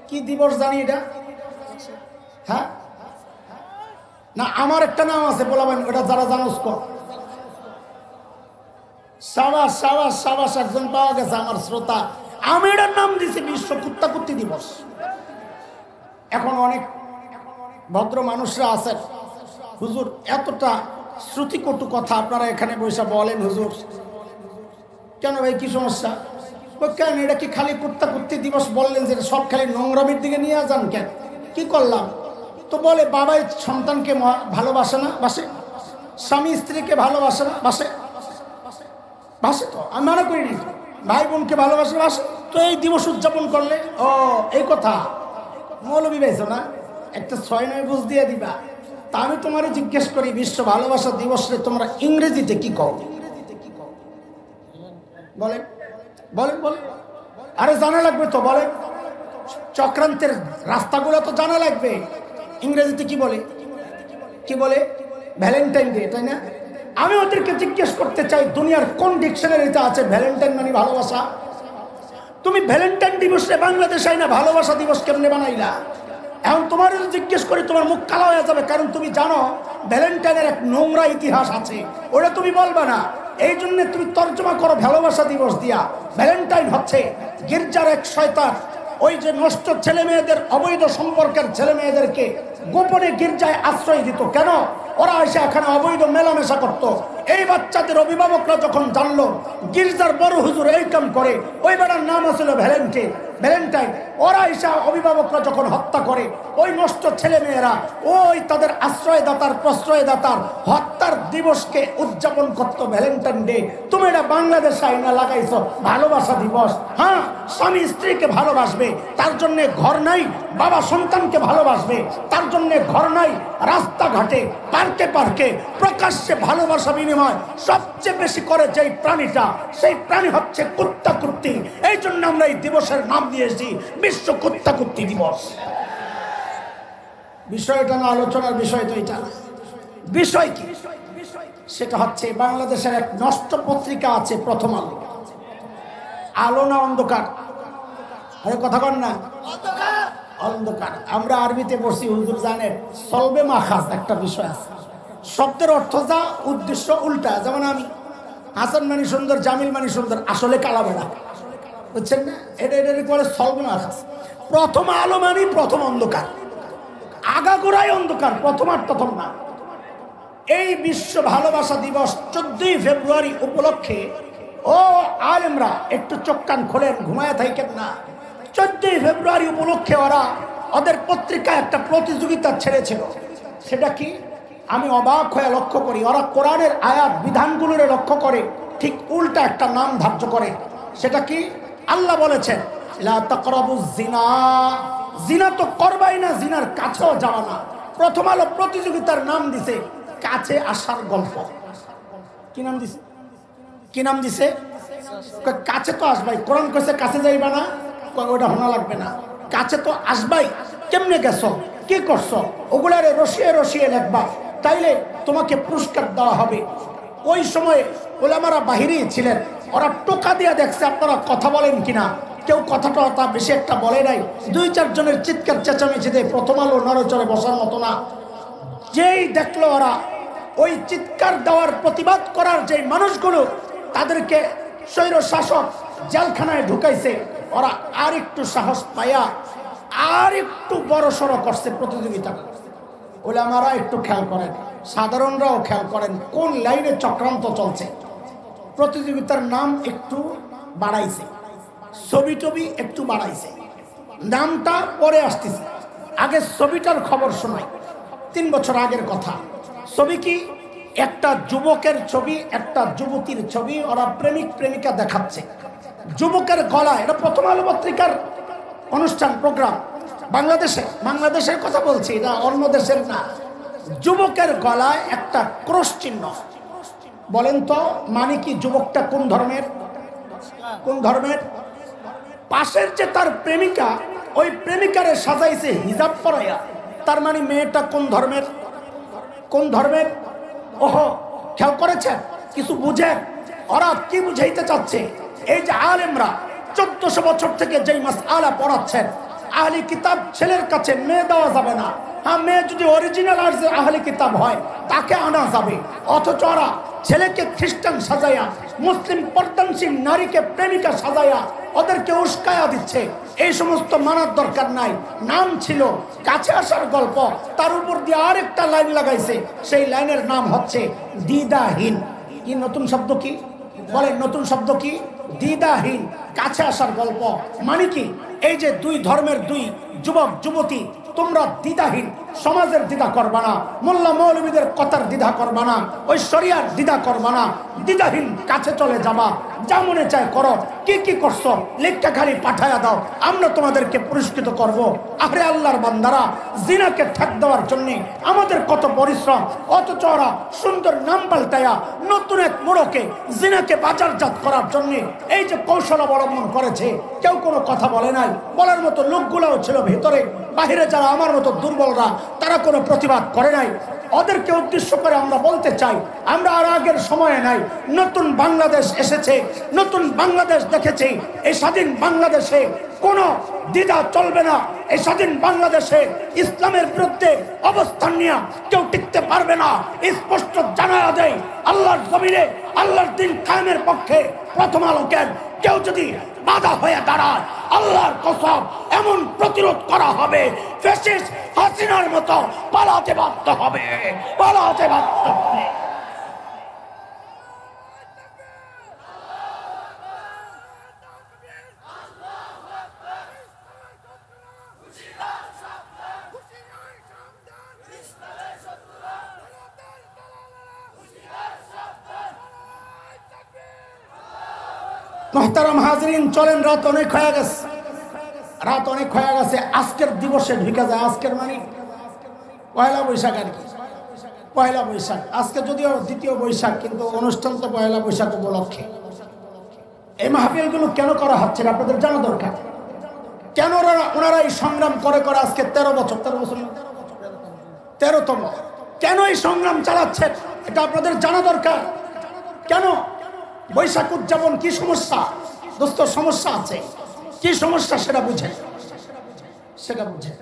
কি দিবস জানি এটা? হ্যাঁ না, আমার একটা নাম আছে বলাবেন, ওটা যারা জানোস কর। সাবাস সাবাস সাবাস, একজন পাওয়া গেছে আমার শ্রোতা। আমি এটার নাম দিয়েছি বিশ্ব কুত্তাকুত্তি দিবস। এখন অনেক ভদ্র মানুষরা আছেন, হুজুর এতটা শ্রুতিকটু কথা আপনারা এখানে বসে বলেন, হুজুর কেন ভাই কি সমস্যা? কেন এটা কি খালি কুত্তাকুত্তি দিবস বললেন যে সব খালি নোংরামির দিকে নিয়ে যান কেন? কি করলাম? তো বলে বাবাই সন্তানকে ভালোবাসে না, বাসে, স্বামী স্ত্রীকে ভালোবাসে না, বাসে, বাসে। তো আমি মনে করিনি ভাই বোনকে ভালোবাসে, বাসে। তো এই দিবস উদযাপন করলে, ও এই কথা মৌলবি পাইছো না, একটা 6-9 বুঝ দিয়ে দিবা। তা আমি তোমারে জিজ্ঞেস করি, বিশ্ব ভালোবাসা দিবসে তোমরা ইংরেজিতে কি কও? বলেন বলেন বলেন। আরে জানা লাগবে তো, বলেন। চক্রান্তের রাস্তাগুলো তো জানা লাগবে। ইংরেজিতে কি বলে? কি বলে? ভ্যালেন্টাইন ডে, তাই না? আমি ওদেরকে জিজ্ঞেস করতে চাই, দুনিয়ার কোন ডিকশনারিতে আছে ভ্যালেন্টাইন মানে ভালোবাসা? তুমি ভ্যালেন্টাইন দিবসে বাংলাদেশে আইনা ভালোবাসা দিবস কেমনে বানাইলা? এখন তোমার জিজ্ঞেস করি, তোমার মুখ কালো হয়ে যাবে, কারণ তুমি জানো ভ্যালেন্টাইনের এক নোংরা ইতিহাস আছে, ওটা তুমি বলবা না। এই জন্য তুমি তর্জমা করো ভালোবাসা দিবস দিয়া। ভ্যালেন্টাইন হচ্ছে গির্জার এক শয়তান, ওই যে নষ্ট ছেলে মেয়েদের, অবৈধ সম্পর্কের ছেলে মেয়েদেরকে গোপনে গির্জায় আশ্রয় দিত। কেন? ওরা এসে এখানে অবৈধ মেলামেশা করতো। এই বাচ্চাদের অভিভাবকরা যখন জানলো গির্জার বড় হুজুর এই কাম করে, ওই বেটার নাম আসলে ভ্যালেন্টাইন, ওরা এসে অভিভাবকরা যখন হত্যা করে, ওই নষ্ট ছেলে মেয়েরা ওই তাদের আশ্রয়দাতার প্রশ্রয়দাতার হত্যার দিবসকে উদযাপন করতো ভ্যালেন্টাইন ডে। তুমি এটা বাংলাদেশ আইনা লাগাইছো ভালোবাসা দিবস। হ্যাঁ, স্বামী স্ত্রীকে ভালোবাসবে, তার জন্য ঘর নাই, বাবা সন্তানকে ভালোবাসবে, তার জন্য ঘর নাই, রাস্তাঘাটে পার্কে পার্কে প্রকাশ্যে ভালোবাসা বিনিময় সবচেয়ে বেশি করে যেই প্রাণীটা, সেই প্রাণী হচ্ছে কুত্তা কুত্তি। এই জন্য আমরা এই দিবসের নাম দিয়েছি বিশ্ব কুত্তা কুত্তি দিবস। বিষয়টা না, আলোচনার বিষয় তো এটা। বিষয় কি? সেটা হচ্ছে বাংলাদেশের এক নষ্ট পত্রিকা আছে প্রথম আলো। আলো না অন্ধকার? আরে কথা কন না, অন্ধকার। আমরা আরবিতে পড়ছি, হুজুর জানেন সলবে মাখাস একটা বিষয় আছে, শব্দের অর্থ যা উদ্দেশ্য উল্টা। যেমন আমি হাসান মানি সুন্দর, জামিল মানি সুন্দর, আসলে কালাবেড়া, বুঝছেন না? এটা বলে সলবে মাখাস। প্রথম আলো মানি প্রথম অন্ধকার, আগাগোড়াই অন্ধকার, প্রথম আর প্রথম না। এই বিশ্ব ভালোবাসা দিবস 14ই ফেব্রুয়ারি উপলক্ষে ও আলেমরা একটু চোখ কান খোলেন, ঘুমায় থাকেন না। 14ই ফেব্রুয়ারি উপলক্ষে ওরা ওদের পত্রিকায় একটা প্রতিযোগিতা ছেড়েছিল। সেটা কি? আমি অবাক হয়ে লক্ষ্য করি, ওরা কোরআনের আয়াত বিধানগুলোর লক্ষ্য করে ঠিক উল্টা একটা নাম ধার্য করে। সেটা কি? আল্লাহ বলেছেন লা তাকরাবুজ জিনা, জিনা তো করবাই না, জিনার কাছেও যাওয়া না। প্রথম আলো প্রতিযোগিতার নাম দিছে কাছে আসার গল্প। কি নাম দিছে? কি নাম দিছে? কাছে তো আসবাই। কোরআন কইছে কাছে যাইবা না, ওটা শোনা লাগবে না, কাছে তো আসবাই। কেমনে গেছো, কি করছো, ওগুলারে রসিয়ে রসিয়ে লেখবা, তাইলে তোমাকে পুরস্কার দেওয়া হবে। ওই সময় ওলামারা বাহিরেই ছিলেন, ওরা টোকা দিয়ে দেখছে আপনারা কথা বলেন কিনা। কেউ কথাটা বেশি একটা বলে নাই, 2-4 জনের চিৎকার চেঁচামেচিতে প্রথম আলো নড়চড়ে বসার মতো না। যেই দেখলো ওরা ওই চিৎকার দেওয়ার প্রতিবাদ করার যে মানুষগুলো, তাদেরকে স্বৈর শাসক জেলখানায় ঢুকাইছে, ওরা আর একটু সাহস পায়া আর একটু বড় সড়ো করছে প্রতিযোগিতা। ওলামারা একটু খেয়াল করেন, সাধারণরাও খেয়াল করেন কোন লাইনে চক্রান্ত চলছে। প্রতিযোগিতার নাম একটু বাড়াইছে, ছবি টবি একটু বাড়াইছে, নামটা পরে আসতেছে। আগে ছবিটার খবর শোনাই, 3 বছর আগের কথা। ছবি কি? একটা যুবকের ছবি, একটা যুবতীর ছবি, ওরা প্রেমিক প্রেমিকা দেখাচ্ছে। যুবকের গলায়, এটা প্রথম আলো পত্রিকার অনুষ্ঠান প্রোগ্রাম, বাংলাদেশের কথা বলছি, এটা অন্য দেশের না। যুবকের গলায় একটা ক্রস চিহ্ন। বলেন তো মানে কি? যুবকটা কোন ধর্মের? কোন ধর্মের? পাশের যে তার প্রেমিকা, ওই প্রেমিকারে সাজাইছে হিজাব পরাইয়া, তার মানে মেয়েটা কোন ধর্মের? কোন ধর্মের? ওহো, খেয়াল করেছেন? কিছু বুঝেন ওরা কি বুঝাইতে চাচ্ছে? এই যে আলেমরা 1400 বছর থেকে যেই মাসআলা পড়াচ্ছেন, আহলি কিতাব ছেলের কাছে মেয়ে দেওয়া যাবে না। হ্যাঁ, মেয়ে যদি অরিজিনাল আহলি কিতাব হয় তাকে আনা যাবে। অথচ ওরা ছেলেকে খ্রিস্টান সাজাইয়া, মুসলিম পর্দানশীল নারীকে প্রেমিকা সাজাইয়া ওদেরকে উস্কায়া দিচ্ছে। এই সমস্ত মানার দরকার নাই। নাম ছিল কাছে আসার গল্প, তার উপর দিয়ে আরেকটা লাইন লাগাইছে, সেই লাইনের নাম হচ্ছে দ্বিধাহীন। কি নতুন শব্দ? কি বলেন নতুন শব্দ? কি? দ্বিধাহীন, কাছে আসার গল্প। মানে কি? এই যে 2 ধর্মের 2 যুবক যুবতী, তোমরা দ্বিধাহীন, সমাজের দ্বিধা করবা না, মোল্লা মৌলবীদের কথার দ্বিধা করবা না, ওই শরিয়ার দ্বিধা করবা না, দ্বিধাহীন কাছে চলে যাবা, যা মনে চায় করো। কি কি করছো লেখটা খালি পাঠায়া দাও, আমরা তোমাদেরকে পুরস্কৃত করব। আরে আল্লাহর বান্দারা, জিনাকে ঠেক দেওয়ার জন্য আমাদের কত পরিশ্রম, অথচ ওরা সুন্দর নাম পাল্টায়া নতুন এক মোড়কে জিনাকে বাজারজাত করার জন্য এই যে কৌশল অবলম্বন করেছে, কেউ কোনো কথা বলে নাই। বলার মতো লোকগুলোও ছিল ভেতরে, বাহিরে যারা আমার মতো দুর্বলরা, তারা কোনো প্রতিবাদ করে নাই। ওদেরকে উদ্দেশ্য করে আমরা বলতে চাই, আমরা আর আগের সময়ে নাই। নতুন বাংলাদেশ এসেছে, নতুন বাংলাদেশ দেখেছি। এই স্বাধীন বাংলাদেশে কোনো দ্বিধা চলবে না। এই স্বাধীন বাংলাদেশে ইসলামের বিরুদ্ধে অবস্থান নিয়ে কেউ টিকতে পারবে না। স্পষ্ট জানায়া দেয়, আল্লাহর জমিনে আল্লাহর দিন কায়েমের পক্ষে প্রথম আলোকের কেউ যদি বাধা হয়ে দাঁড়ায়, আল্লাহর কসম এমন প্রতিরোধ করা হবে, ফ্যাসিস্ট হাসিনার মতো পালাতে বাধ্য হবে, পালাতে বাধ্য হবে। মোহতারাম হাজরিন, চলেন, রাত অনেক হয়ে গেছে, রাত অনেক হয়ে গেছে। আজকের দিবসে ঢুকে যায়, আজকের মানে পয়লা বৈশাখ আর কি, পয়লা বৈশাখ। আজকে যদিও দ্বিতীয় বৈশাখ, কিন্তু অনুষ্ঠান তো পয়লা বৈশাখ উপলক্ষে। এই মাহফিলগুলো কেন করা হচ্ছে আপনাদের জানা দরকার। কেন ওনারা এই সংগ্রাম করে করে আজকে 13 বছর 13তম কেন এই সংগ্রাম চালাচ্ছেন, এটা আপনাদের জানা দরকার। কেন বৈশাখ উদযাপন, কি সমস্যা দোস্ত? সমস্যা আছে, কি সমস্যা সেটা বুঝে, সেটা বুঝে।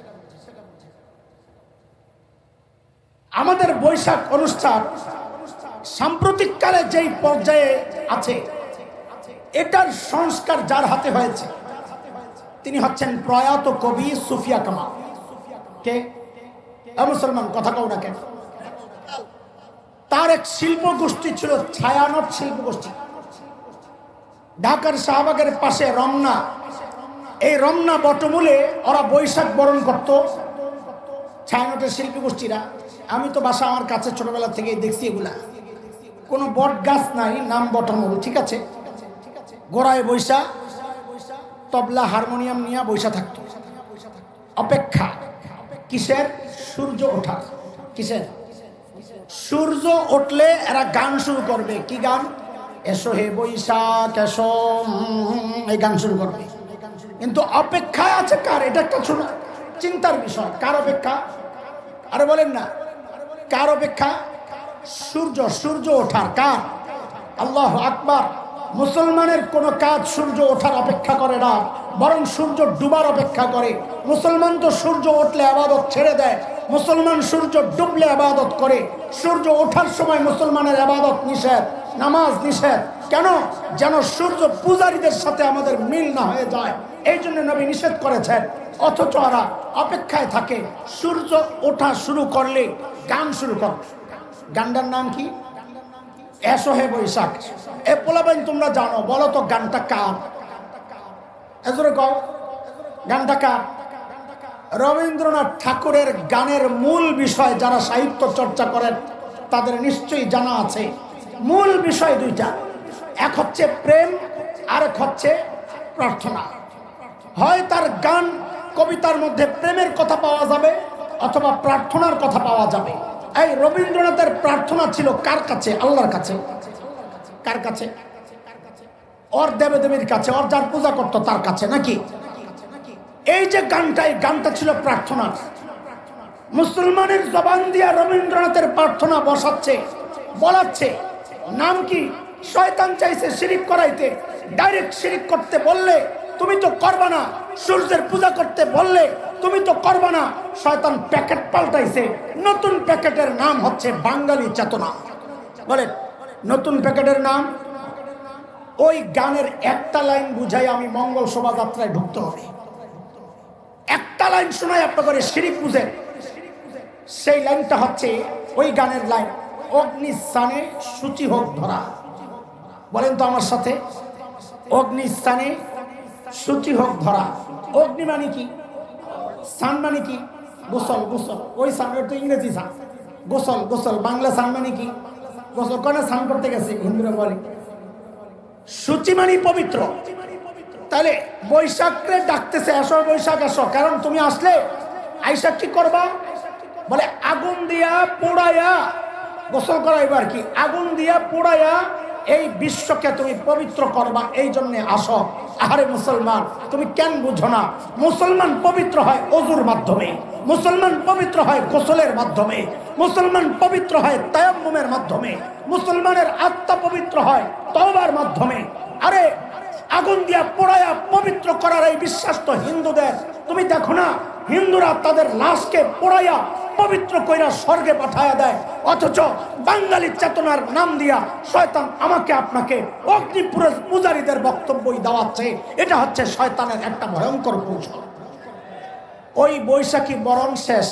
আমাদের বৈশাখ অনুষ্ঠান সাম্প্রতিককালে যেই পর্যায়ে আছে, এটার সংস্কার যার হাতে হয়েছে তিনি হচ্ছেন প্রয়াত কবি সুফিয়া কামাল। কে? মুসলমান, কথা কও না কেন? তার এক শিল্প গোষ্ঠী ছিল ছায়ানট শিল্প গোষ্ঠী, ঢাকার শাহবাগের পাশে রমনা। এই রমনা বটমূলে ওরা বৈশাখ বরণ করত, ছায়ানটের শিল্পী গোষ্ঠীরা। আমি তো বাসা আমার কাছে ছোটবেলা থেকেই দেখছি এগুলা। কোনো বট গাছ নাই, নাম বটমূল, ঠিক আছে। গোড়ায় বৈশা, তবলা হারমোনিয়াম নিয়ে বৈশা থাকতো, অপেক্ষা কিসের? সূর্য ওঠা। কিসের? সূর্য উঠলে এরা গান শুরু করবে। কি গান? এসো হে বৈশাখ এসো, এই গান শুরু করবে। কিন্তু অপেক্ষায় আছে কার? এটা একটা ছোট চিন্তার বিষয়। কার অপেক্ষা? আরে বলেন না, কার অপেক্ষা? সূর্য, সূর্য ওঠার। কার? আল্লাহু আকবার। মুসলমানের কোন কাজ সূর্য ওঠার অপেক্ষা করে না, বরং সূর্য ডুবার অপেক্ষা করে। মুসলমান তো সূর্য উঠলে ইবাদত ছেড়ে দেয়, মুসলমান সূর্য ডুবলে ইবাদত করে। সূর্য ওঠার সময় মুসলমানের ইবাদত নিষেধ, নামাজ নিষেধ। কেন? যেন সূর্য পূজারীদের সাথে আমাদের মিল না হয়ে যায়, এই জন্য নবী নিষেধ করেছেন। অথচ ওরা অপেক্ষায় থাকে, সূর্য ওঠা শুরু করলে গান শুরু কর। গানটার নাম কি? এসো হে বৈশাখ। এ পোলাবেন তোমরা জানো, বলো তো গানটা কার? এজরে কও, গানটা কার? রবীন্দ্রনাথ ঠাকুরের গানের মূল বিষয় যারা সাহিত্য চর্চা করেন তাদের নিশ্চয়ই জানা আছে। মূল বিষয় দুইটা, এক হচ্ছে প্রেম, আর এক হচ্ছে প্রার্থনা। হয় তার গান কবিতার মধ্যে প্রেমের কথা পাওয়া যাবে, অথবা প্রার্থনার কথা পাওয়া যাবে। এই রবীন্দ্রনাথের প্রার্থনা ছিল কার কাছে? আল্লাহর কাছে। কার কাছে? ওর দেবদেবীর কাছে, ওর যার পূজা করতো তার কাছে, নাকি? এই যে গানটা, এই গানটা ছিল প্রার্থনা। মুসলমানের জবান দিয়া রবীন্দ্রনাথের প্রার্থনা বসাচ্ছে, বলাচ্ছে। নাম কি? শয়তান চাইছে শিরিক করাইতে, ডাইরেক্ট শিরিক করতে বললে তুমি তো করবা না, সূর্যের পূজা করতে বললে তুমি তো করবা না। শয়তান প্যাকেট পাল্টাইছে, নতুন প্যাকেটের নাম হচ্ছে বাঙালি চেতনা। বলে নতুন প্যাকেটের নাম? ওই গানের একটা লাইন বুঝাই আমি মঙ্গল শোভাযাত্রায় ঢুকতে হবে। একটা লাইন শোনাই আপনাদের শিরিক বুঝেন। সেই লাইনটা হচ্ছে ওই গানের লাইন, অগ্নি স্থানে সূচি হোক ধরা। বলেন তো আমার সাথে, অগ্নি স্থানে সূচি হোক ধরা। অগ্নি মানে কি? সান মানে কি? গোসল, গোসল। ওই সান তো ইংরেজি সান, গোসল, গোসল। বাংলা সান মানে কি? গোসল। কেন স্নান করতে গেছে হিন্দুরা বলে। সূচি মানে পবিত্র। তাহলে বৈশাখকে ডাকতেছে, এসো বৈশাখ এসো। কারণ তুমি আসলে আইসা কি করবা? বলে আগুন দিয়া পোড়াইয়া গোসল করাইবা আর কি। আগুন দিয়া পোড়াইয়া এই বিশ্বকে তুমি পবিত্র করবা, এই জন্য আসো। আরে মুসলমান, তুমি কেন বুঝো না? মুসলমান পবিত্র হয় অজুর মাধ্যমে, মুসলমান পবিত্র হয় গোসলের মাধ্যমে, মুসলমান পবিত্র হয় তায়াম্মুমের মাধ্যমে, মুসলমানের আত্মা পবিত্র হয় তওবার মাধ্যমে। আরে আগুন দিয়া পোড়াইয়া পবিত্র করার এই বিশ্বাস তো হিন্দুদের। তুমি দেখো না, হিন্দুরা তাদের লাশকে পোড়াইয়া পবিত্র কইরা স্বর্গে পাঠায়া দেয়, অথচ বাঙালির চেতনার নাম দিয়া শয়তান আমাকে আপনাকে অগ্নি পূজারীদের বক্তব্যই দেওয়াচ্ছে। এটা হচ্ছে শয়তানের একটা ভয়ঙ্কর কৌশল। ওই বৈশাখী বরণ শেষ,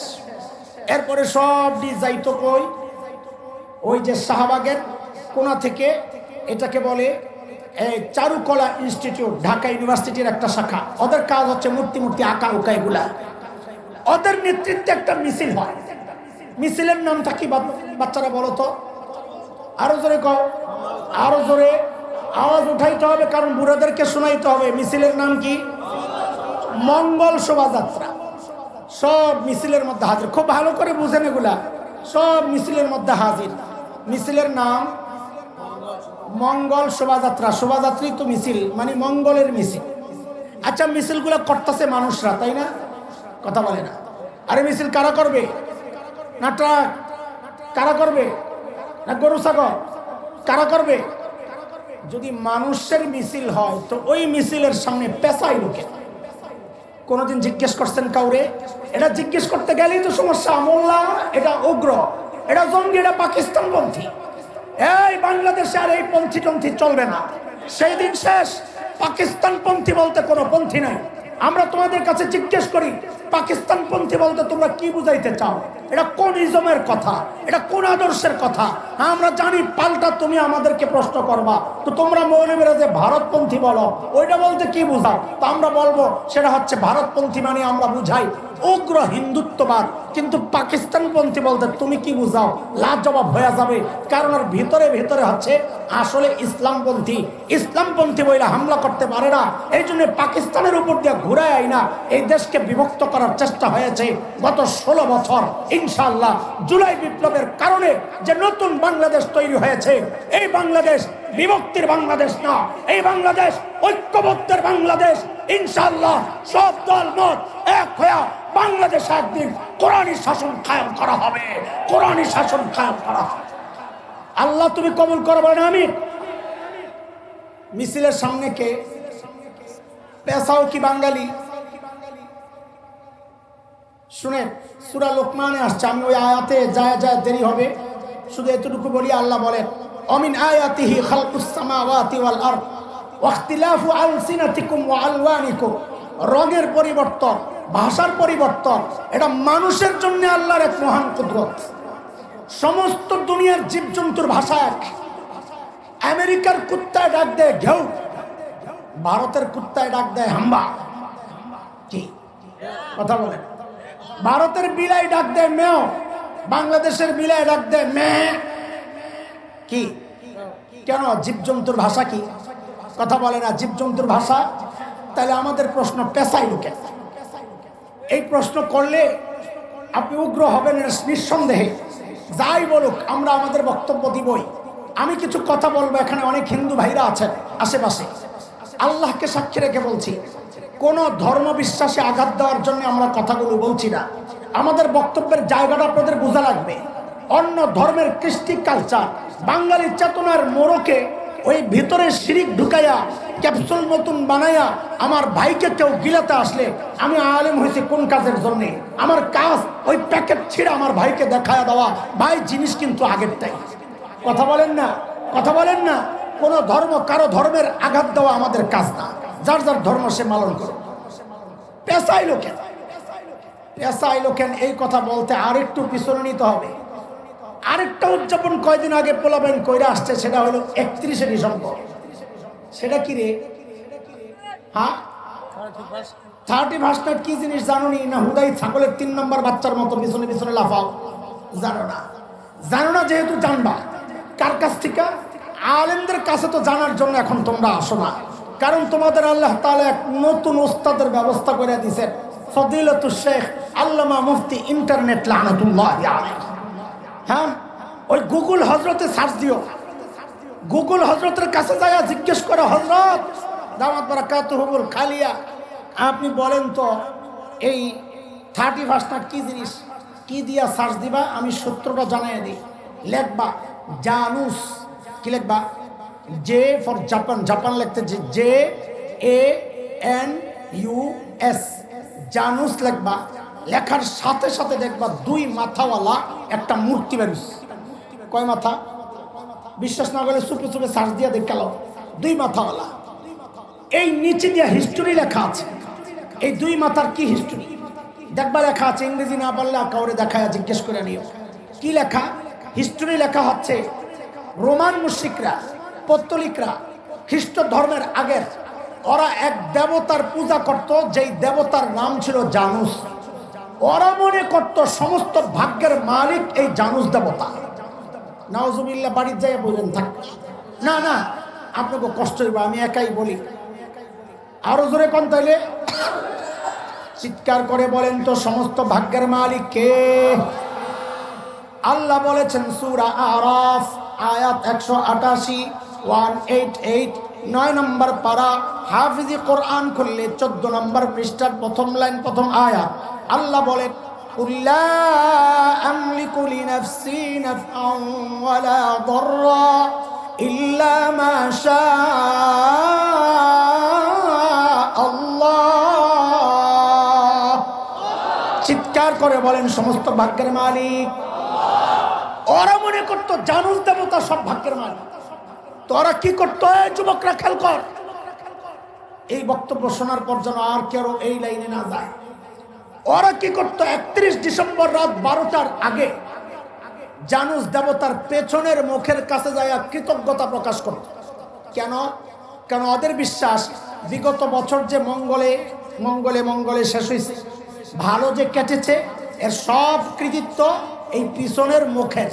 এরপরে সব যাইতো কই, ওই যে শাহবাগের কোনা থেকে, এটাকে বলে এই চারুকলা ইনস্টিটিউট, ঢাকা ইউনিভার্সিটির একটা শাখা। ওদের কাজ হচ্ছে মূর্তি মূর্তি আঁকা উকা এগুলা। ওদের নেতৃত্বে একটা মিছিল হয়। মিছিলের নামটা কি বাচ্চারা বলো তো? আরো জোরে কও, আরো জোরে আওয়াজ উঠাইতে হবে, কারণ বুড়াদেরকে শোনাইতে হবে। মিছিলের নাম কি? মঙ্গল শোভাযাত্রা। সব মিছিলের মধ্যে হাজির, খুব ভালো করে বুঝেন এগুলা, সব মিছিলের মধ্যে হাজির। মিছিলের নাম মঙ্গল শোভাযাত্রা। শোভাযাত্রী তো মিছিল, মানে মঙ্গলের মিছিল। আচ্ছা, মিছিলগুলো করতেছে মানুষরা, তাই না? কথা বলে না। আরে মিছিল কারা করবে? না ট্রাক? কারা করবে? না গরু ছাগল? কারা করবে? যদি মানুষের মিছিল হয় তো ওই মিছিলের সামনে পেশাই লোকে। কোনদিন জিজ্ঞেস করছেন কাউরে? এটা জিজ্ঞেস করতে গেলেই তো সমস্যা। মোল্লা এটা উগ্র, এটা জঙ্গি, এটা পাকিস্তানপন্থী। এই বাংলাদেশে আর এই পন্থী টন্থী চলবে না। সেই দিন শেষ। পাকিস্তানপন্থী বলতে কোনো পন্থী নাই। আমরা তোমাদের কাছে জিজ্ঞেস করি, পাকিস্তানপন্থী বলতে তোমরা কি বুঝাইতে চাও? এটা কোন ইজমের কথা? এটা কোন আদর্শের কথা? আমরা জানি, পাল্টা তুমি আমাদেরকে প্রশ্ন করবা, তো তোমরা মৌলবীরা যে ভারতপন্থী বলো, ওইটা বলতে কি বুঝাও? তো আমরা বলবো সেটা হচ্ছে ভারতপন্থী, মানে আমরা বুঝাই উগ্র হিন্দুত্ববাদ। কিন্তু পাকিস্তানপন্থী বলতে তুমি কি বুঝাও? লাজবাব হয়ে যাবে, কারণ ওর ভিতরে ভিতরে হচ্ছে আসলে ইসলামপন্থী। ইসলামপন্থী বইলে হামলা করতে পারে না, এই জন্য পাকিস্তানের উপর দিয়ে ঘুরায় আইনা এই দেশকে বিভক্ত করার চেষ্টা হয়েছে গত 16 বছর। ইনশাআল্লাহ জুলাই বিপ্লবের কারণে যে নতুন বাংলাদেশ তৈরি হয়েছে, এই বাংলাদেশ বিভক্তির বাংলাদেশ না, এই বাংলাদেশ ঐক্যবদ্ধের বাংলাদেশ। ইনশাআল্লাহ সব দল মত এক হয়ে বাংলাদেশে একদিন কোরআনী শাসন কায়েম করা হবে, কোরআনী শাসন কায়েম করা হবে। আল্লাহ তুমি কবুল করবে না? আমি মিছিলের সামনে কে? পেশাও কি বাঙালি? শুনে সূরা লোকমানে আসছে, আমি ওই আয়াতে যায় যায় দেরি হবে, শুধু এতটুকু বলি। আল্লাহ বলেন, অমিন আয়াতিহি খালকুস সামাওয়াতি ওয়াল আরদ ওয়া ইখতিলাফু আলসিনাতিকুম ওয়া আলওয়ানিকুম। রঙের পরিবর্তন, ভাষার পরিবর্তন, এটা মানুষের জন্য আল্লাহর এক মহান কুদরত। সমস্ত দুনিয়ার জীবজন্তুর ভাষা এক। আমেরিকার কুত্তায় ডাক দেয় ঘেউ, ভারতের কুত্তায় ডাক দেয় হাম্বা। কি কথা বলেন? ভারতের বিলাই ডাক দেয় মেও, বাংলাদেশের বিলাই ডাক দেয় মে। কি? কেন? জীবজন্তুর ভাষা কি? কথা বলে না, জীবজন্তুর ভাষা। তাহলে আমাদের প্রশ্ন, পেশাই লোকে এই প্রশ্ন করলে আপনি উগ্র হবেন নিঃসন্দেহে। যাই বলুক, আমরা আমাদের বক্তব্য দিবই। আমি কিছু কথা বলবো, এখানে অনেক হিন্দু ভাইরা আছেন আশেপাশে। আল্লাহকে সাক্ষী রেখে বলছি, কোন ধর্ম বিশ্বাসে আঘাত দেওয়ার জন্য আমরা কথাগুলো বলছি না। আমাদের বক্তব্যের জায়গাটা আপনাদের বোঝা লাগবে। অন্য ধর্মের কৃষ্টি কালচার, বাঙালি চেতনার মোড়কে ওই ভিতরে শিরিক ঢুকাইয়া ক্যাপসুল নতুন বানাইয়া আমার ভাইকে কেউ গিলাতে আসলে, আমি আলেম হয়েছি কোন কাজের জন্য? আমার কাজ ওই প্যাকেট ছিঁড়ে আমার ভাইকে দেখায় দেওয়া। ভাই জিনিস কিন্তু আগেরটাই। কথা বলেন না, কথা বলেন না। কোন ধর্ম কারো ধর্মের আঘাত দেওয়া আমাদের কাজ না। যার যার ধর্ম সে পালন করো। পেশাই লোকেন, পেশাই লোকেন এই কথা বলতে আরেকটু পিছনে নিতে হবে। আরেকটা উদযাপন কয়দিন আগে পোলাবেন কইরা আসছে, সেটা হলো 31শে ডিসেম্বর। সেটা কি রে? হ্যাঁ, 31st কি জিনিস জানোনি? না হুদাই ছাগলের 3 নম্বর বাচ্চার মতো পিছনে পিছনে লাফাও? জানো না? জানো না যেহেতু জানবা। কার কাছ থেকে? আলেমদের কাছে তো জানার জন্য এখন তোমরা আসো না, কারণ তোমাদের আল্লাহ তাআলা এক নতুন ওস্তাদের ব্যবস্থা করে দিয়েছেন, ফজিলাতুল শেখ আল্লামা মুফতি ইন্টারনেট লানাতুল্লাহি আলাইহি। হ্যাঁ, ওই গুগল হজরতে সার্চ দিও। গুগল হজরতের কাছে যায় জিজ্ঞেস করো, হজরত দামাত বারাকাতুহুল খালিয়া, আপনি বলেন তো এই 31st কি জিনিস? কি দিয়া সার্চ দিবা? আমি সূত্রটা জানাই দিই। লেখবা জানুস। কি লিখবা? জে ফর জাপান, জাপান লিখতে JANUS, জানুস লিখবা। লেখার সাথে সাথে দেখবা 2 মাথাওয়ালা একটা মূর্তি বেরিয়েছে। কয় মাথা? বিশ্বাস না করলে চুপে চুপে সার্চ দিয়ে দেখালো 2 মাথাওয়ালা। এই নিচে দিয়ে হিস্টোরি লেখা আছে। এই 2 মাথার কি হিস্টোরি দেখবা লেখা আছে। ইংরেজি না পারলে কাউরে দেখায় জিজ্ঞেস করে নিও কি লেখা। হিস্টোরি লেখা হচ্ছে রোমান মুশরিকরা, পত্তলিকরা, খ্রিস্ট ধর্মের আগের ওরা এক দেবতার পূজা করত, যেই দেবতার নাম ছিল জানুস। ওরা মনে করত সমস্ত ভাগ্যের মালিক এই জানুস দেবতা। নাউজুবিল্লাহ, বাড়ির যাই বললেন থাক না না, আপনাকে কষ্ট হইব, আমি একাই বলি। আরো জোরে কোন তাইলে চিৎকার করে বলেন তো, সমস্ত ভাগ্যের মালিক কে? আল্লাহ বলেছেন সূরা আরাফ আয়াত 188, 188, 9 নম্বর পারা। হাফিজি কোরআন খুললে 14 নম্বর পৃষ্ঠার প্রথম লাইন, প্রথম আয়াত। আল্লাহ বলেন কুল্লা আমলিকু লিনাফসি নাফআন ওয়ালা দাররা ইল্লা মা শাআল্লাহ। চিৎকার করে বলেন সমস্ত ভাগ্যের মালিক। ওরা মনে করতো জানুস দেবতা সব ভাগ্যের মালিক। তো ওরা কি করতো? যুবকরা খেয়াল কর, এই বক্তব্য শোনার পর যেন আর কেউ এই লাইনে না যায়। ওরা কি করতো? 31 ডিসেম্বর রাত 12টার আগে জানুস দেবতার পেছনের মুখের কাছে যায় কৃতজ্ঞতা প্রকাশ করত। কেন? কারণ ওদের বিশ্বাস বিগত বছর যে মঙ্গলে মঙ্গলে মঙ্গলে শেষ হয়েছে, ভালো যে কেটেছে, এর সব কৃতিত্ব এই পিছনের মুখের,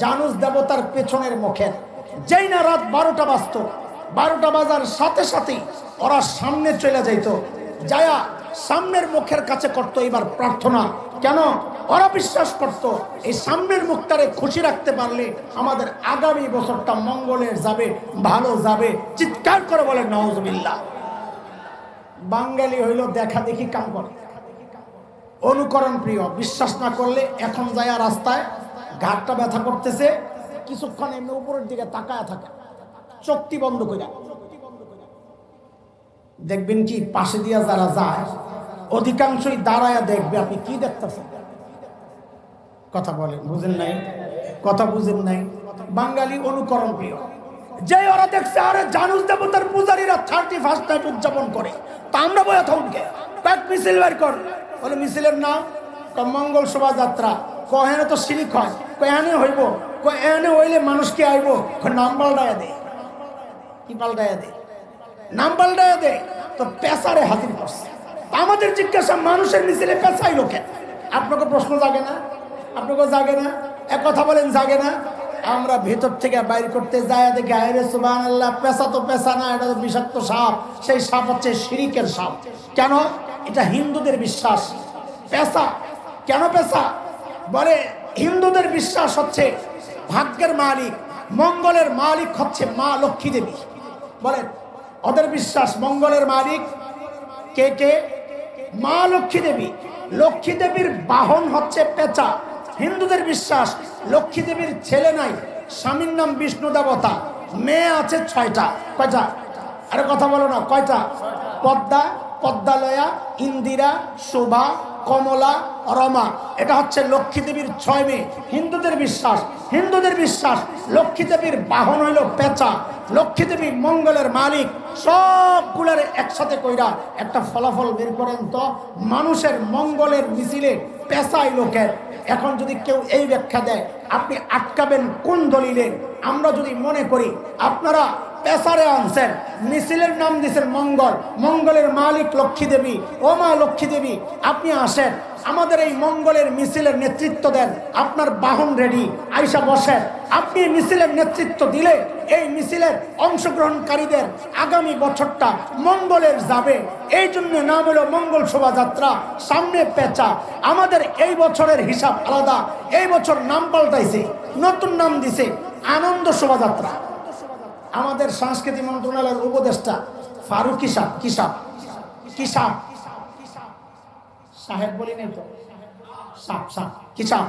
জানুস দেবতার পেছনের মুখের। যেই না রাত 12টা বাজত, 12টা বাজার সাথে সাথেই ওরা সামনে চলে যাইত, যায়া সামনের মুখের কাছে করতো এবার প্রার্থনা। কেন? ওরা বিশ্বাস করত এই সামনের মুখটারে খুশি রাখতে পারলে আমাদের আগামী বছরটা মঙ্গলের যাবে, ভালো যাবে। চিৎকার করে বলে নাউজুবিল্লাহ। বাঙালি হইল দেখা দেখি কাম করে, অনুকরণ প্রিয়। বিশ্বাস না করলে এখন যায় রাস্তায় ঘাটটা ব্যথা করতেছে, কিছুক্ষণ এমনি উপরের দিকে তাকায় থাকে, চোখটি বন্ধ করে দেখবেন কি পাশে দিয়া যারা যায় অধিকাংশই দাঁড়ায়া দেখবে আপনি কি দেখতেছেন। কথা বলেন, বুঝেন নাই? কথা বুঝেন নাই? বাঙালি অনুকরণ প্রিয়। যে ওরা দেখছে আরে জানুস দেবতার পূজারীরা 31st নাইট উদযাপন করে, তা আমরা বয়া থাকবে কয়েক মিছিল বের কর। বলে মিছিলের নাম মঙ্গল শোভাযাত্রা। কহেনে তো শিরিক হয়, কহেনে হইব, কহেনে হইলে মানুষ কি আইব? নাম পাল্টায়া দে। কি পাল্টায়া দে? নাম পাল্টায়া দে। তো পেশারে হাজির করছে। আমাদের জিজ্ঞাসা মানুষের মিছিলে পেশাই লোকে। আপনাকে প্রশ্ন জাগে না? আপনাকে জাগে না? এক কথা বলেন, জাগে না? আমরা ভেতর থেকে বাইর করতে যাই, দেখি আরে সুবহানাল্লাহ, পেশা তো পেশা না, এটা তো বিষাক্ত সাপ। সেই সাপ হচ্ছে শিরিকের সাপ। কেন? এটা হিন্দুদের বিশ্বাস। পেশা কেন পেশা? বলে হিন্দুদের বিশ্বাস হচ্ছে ভাগ্যের মালিক, মঙ্গলের মালিক হচ্ছে মা লক্ষ্মী দেবী। বলে ওদের বিশ্বাস মঙ্গলের মালিক কে কে? মা লক্ষ্মী দেবী। লক্ষ্মী দেবীর বাহন হচ্ছে পেঁচা। হিন্দুদের বিশ্বাস লক্ষ্মী দেবীর ছেলে নাই, স্বামীর নাম বিষ্ণু দেবতা, মেয়ে আছে 6টা। কয়টা? আরে কথা বলো না, কয়টা? পদ্মা, পদ্মালয়া, ইন্দিরা, শোভা, কমলা, রমা। এটা হচ্ছে লক্ষ্মী দেবীর 6 মেয়ে। হিন্দুদের বিশ্বাস, হিন্দুদের বিশ্বাস লক্ষ্মী দেবীর বাহন হইল পেঁচা। লক্ষ্মী দেবী মঙ্গলের মালিক। সবগুলোর একসাথে কইরা একটা ফলাফল বের করেন তো, মানুষের মঙ্গলের মিছিলে পেশাই লোকের। এখন যদি কেউ এই ব্যাখ্যা দেয়, আপনি আটকাবেন কোন দলিলে? আমরা যদি মনে করি আপনারা পেশারে আনছেন, মিছিলের নাম দিয়েছেন মঙ্গল, মঙ্গলের মালিক লক্ষ্মী দেবী, ও মা লক্ষ্মী দেবী আপনি আসেন, আমাদের এই মঙ্গলের মিছিলের নেতৃত্ব দেন, আপনার বাহন রেডি, আইসা বসেন। আপনি মিছিলের নেতৃত্ব দিলে এই মিছিলের অংশগ্রহণকারীদের আগামী বছরটা মঙ্গলের যাবে। এই জন্য নাম হলো মঙ্গল শোভাযাত্রা, সামনে পেঁচা। আমাদের এই বছরের হিসাব আলাদা। এই বছর নাম পাল্টাইছে, নতুন নাম দিছে আনন্দ শোভাযাত্রা। আমাদের সংস্কৃতি মন্ত্রণালয়ের উপদেষ্টা ফারুক কিসাব সাহেব বলি নাই তো, কিসাব,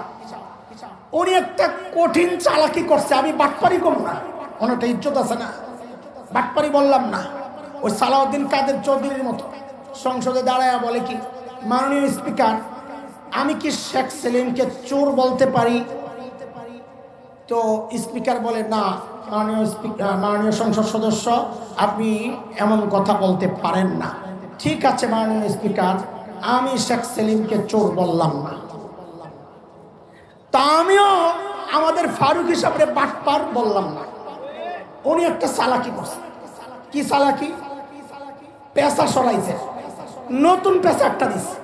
উনি একটা কঠিন চালাকি করছে। আমি বাটপারি করব না, অনেকটা ইজ্জত আছে না, বাটপারি বললাম না। ওই সালাউদ্দিন কাদের চৌধুরীর মতো সংসদে দাঁড়ায় বলে কি, মাননীয় স্পিকার আমি কি শেখ সেলিমকে চোর বলতে পারি? তো স্পিকার বলে, না মাননীয় স্পিকার, মাননীয় সংসদ সদস্য, আপনি এমন কথা বলতে পারেন না। ঠিক আছে মাননীয় স্পিকার, আমি শেখ সেলিমকে চোর বললাম না। তা আমিও আমাদের ফারুক হিসাবে বাটপার বললাম না। উনি একটা চালাকি করছে। কি চালাকি? পেশা সরাইছে, নতুন পেশা একটা দিচ্ছে।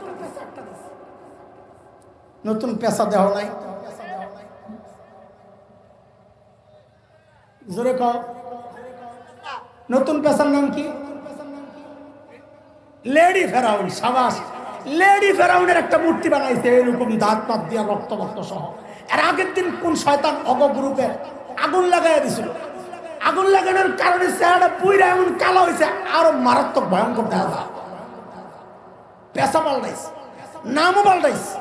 নতুন পেশা দেওয়া নাই, জোরে কও। নতুন পেশার নাম কি? লেডি ফেরাউন। সাবাস। লেডি ফেরাউনের একটা মূর্তি বানাইছে, এরকম দাঁত পাত দিয়া রক্ত সহ। এর আগের দিন কোন শয়তান অগ গ্রুপের আগুন লাগাই দিছিল। আগুন লাগানোর কারণে চেহারাটা পুইরা এমন কালো হয়েছে, আরো মারাত্মক ভয়ঙ্কর দেখা যায়। পেশা পাল্টাইছে, নামও পাল্টাইছে।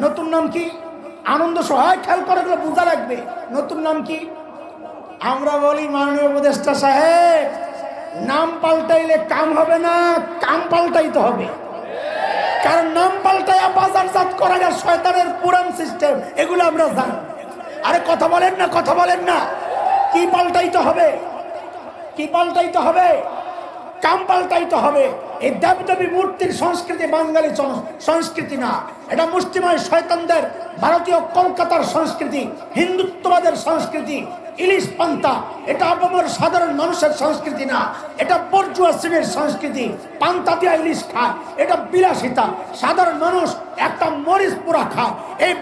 নতুন নাম কি? আনন্দ সহায়। খেয়াল করে বোঝা লাগবে। নতুন নাম কি? আমরা বলি মাননীয় উপদেষ্টা সাহেব, নাম পাল্টাইলে কাম হবে না, কাম পাল্টাইতে হবে। কারণ নাম পাল্টাইয়া বাজারজাত করা যায় শয়তানের পুরান সিস্টেম, এগুলো আমরা জানি। আরে কথা বলেন না, কথা বলেন না। কি পাল্টাইতে হবে? কি পাল্টাইতে হবে? কাম পাল্টাইতে হবে। এই দেবদেবী মূর্তির সংস্কৃতি বাঙালি সংস্কৃতি না, এটা মুষ্টিময় শয়তানদের ভারতীয় কলকাতার সংস্কৃতি, হিন্দুত্ববাদের সংস্কৃতি। ইলিশ পান্তা এটা আপামর সাধারণ মানুষের সংস্কৃতি না, এটা বর্জুয়া শ্রেণীর সংস্কৃতি। পান্তা দিয়া ইলিশ খায়, এটা বিলাসিতা। সাধারণ মানুষ একটা মরিচ পোড়া খায়, এই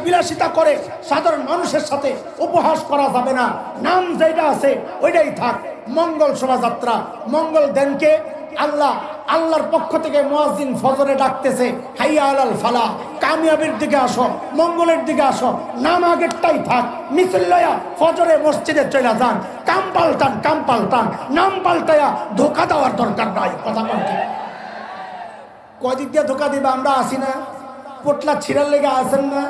বিলাসিতা করে সাধারণ মানুষের সাথে উপহাস করা যাবে না। নাম যেটা আছে ওইটাই থাক। মঙ্গল শোভাযাত্রা, মঙ্গল দেনকে আল্লাহ, আল্লাহর পক্ষ থেকে মুয়াজ্জিন ফজরে ডাকতেছে, হাইয়া আলাল ফালাহ, কামিয়াবির দিকে আসো, মঙ্গলের দিকে আসো। নাম আগেরটাই থাক, মিছিল লয়া ফজরে মসজিদে চলে যান। কাম পাল্টান, কাম পাল্টান, নাম পাল্টায়া ধোকা দেওয়ার দরকার নাই। কথা বলতে কদিক দিয়ে ধোকা দিবে? আমরা আসি না? পোটলা ছিঁড়ার লেগে আছেন না?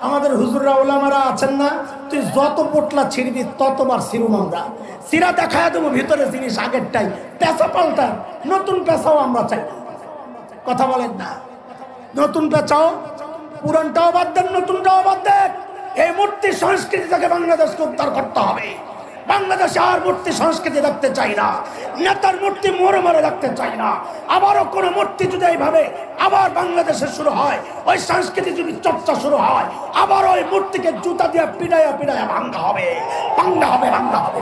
আমাদের হুজুররা ওলামারা আছেন না? তুই যত পোটলা ছিঁড়বি ততবার ছিঁড়ুম আমরা। সিরা দেখায় দেবো ভিতরে জিনিস আগেরটাই। পেশা পাল্টা, নতুন পেশাও আমরা চাই। কথা বলেন না? নতুন পেশাও, পুরানটাও বাদ দেন, নতুনটাও বাদ দেন। এই মূর্তি সংস্কৃতি থেকে বাংলাদেশকে উদ্ধার করতে হবে। বাংলাদেশে আর মূর্তি সংস্কৃতি দেখতে চাই না, নেতার মূর্তি মরে মরে দেখতে চাই না। আবারও কোনো মূর্তি যদি এইভাবে আবার বাংলাদেশে শুরু হয়, ওই সংস্কৃতি যদি চর্চা শুরু হয়, আবার ওই মূর্তিকে জুতা দিয়ে পিড়াইয়া পিড়াইয়া ভাঙা হবে, ভাঙা হবে, ভাঙা হবে।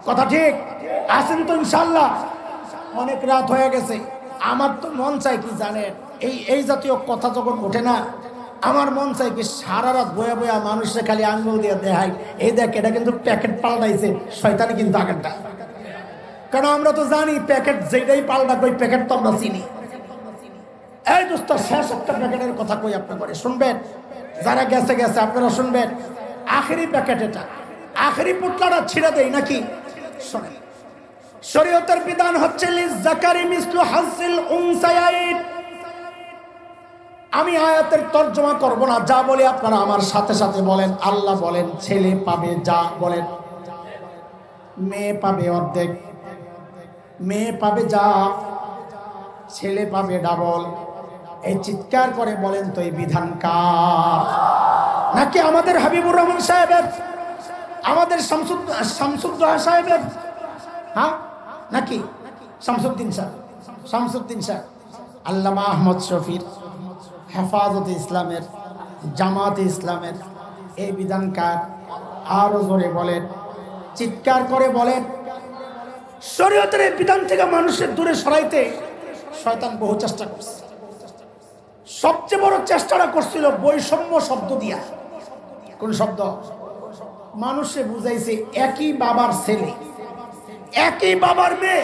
কথা ঠিক আছেন তো ইনশাল্লাহ? অনেক রাত হয়ে গেছে। আমার তো মন চাই কি জানেন, এই জাতীয় কথা যখন ওঠে না, আমার মন চাই কি সারা রাত বয়া বয়া মানুষের খালি আঙ্গুল দিয়ে দেখাই, এই দেখ এটা কিন্তু প্যাকেট পাল্টাইছে, শয়তানি কিন্তু আগেরটা। কারণ আমরা তো জানি প্যাকেট যেটাই পাল্টাক ওই প্যাকেট তো আমরা চিনি। এই দোস্ত, শেষ একটা প্যাকেটের কথা কই আপনারা শুনবেন, যারা গেছে গেছে আপনারা শুনবেন। আখেরি প্যাকেট এটা, আখেরি পুটলাটা ছিঁড়ে দেয় নাকি? শোনেন, শরীয়তের বিধান হচ্ছে লিজাকারি মিসলু হাসিল উনসায়াইন। আমি আয়াতের তর্জমা করব না, যা বলি আপনারা আমার সাথে সাথে বলেন। আল্লাহ বলেন ছেলে পাবে যা, বলেন মেয়ে পাবে অর্ধেক, মেয়ে পাবে যা, ছেলে পাবে ডাবল। এই চিৎকার করে বলেন তো এই বিধান কার? নাকি আমাদের হাবিবুর রহমান সাহেবের, আমাদের শামসুদ্দোহা সাহেবের? হ্যাঁ, নাকি শামসুদ্দিন স্যার, শামসুদ্দিন স্যার, আল্লামা আহমদ শফির, হেফাজতে ইসলামের, জামাতে ইসলামের এই বিধান কার? আরো জোরে বলেন, চিৎকার করে বলেন। শরীয়তের এই বিধান থেকে মানুষের দূরে সরাইতে শয়তান বহু চেষ্টা করছে। সবচেয়ে বড় চেষ্টাটা করছিল বৈষম্য শব্দ দিয়া। কোন শব্দ? মানুষে বুঝাইছে একই বাবার ছেলে, একই বাবার মেয়ে,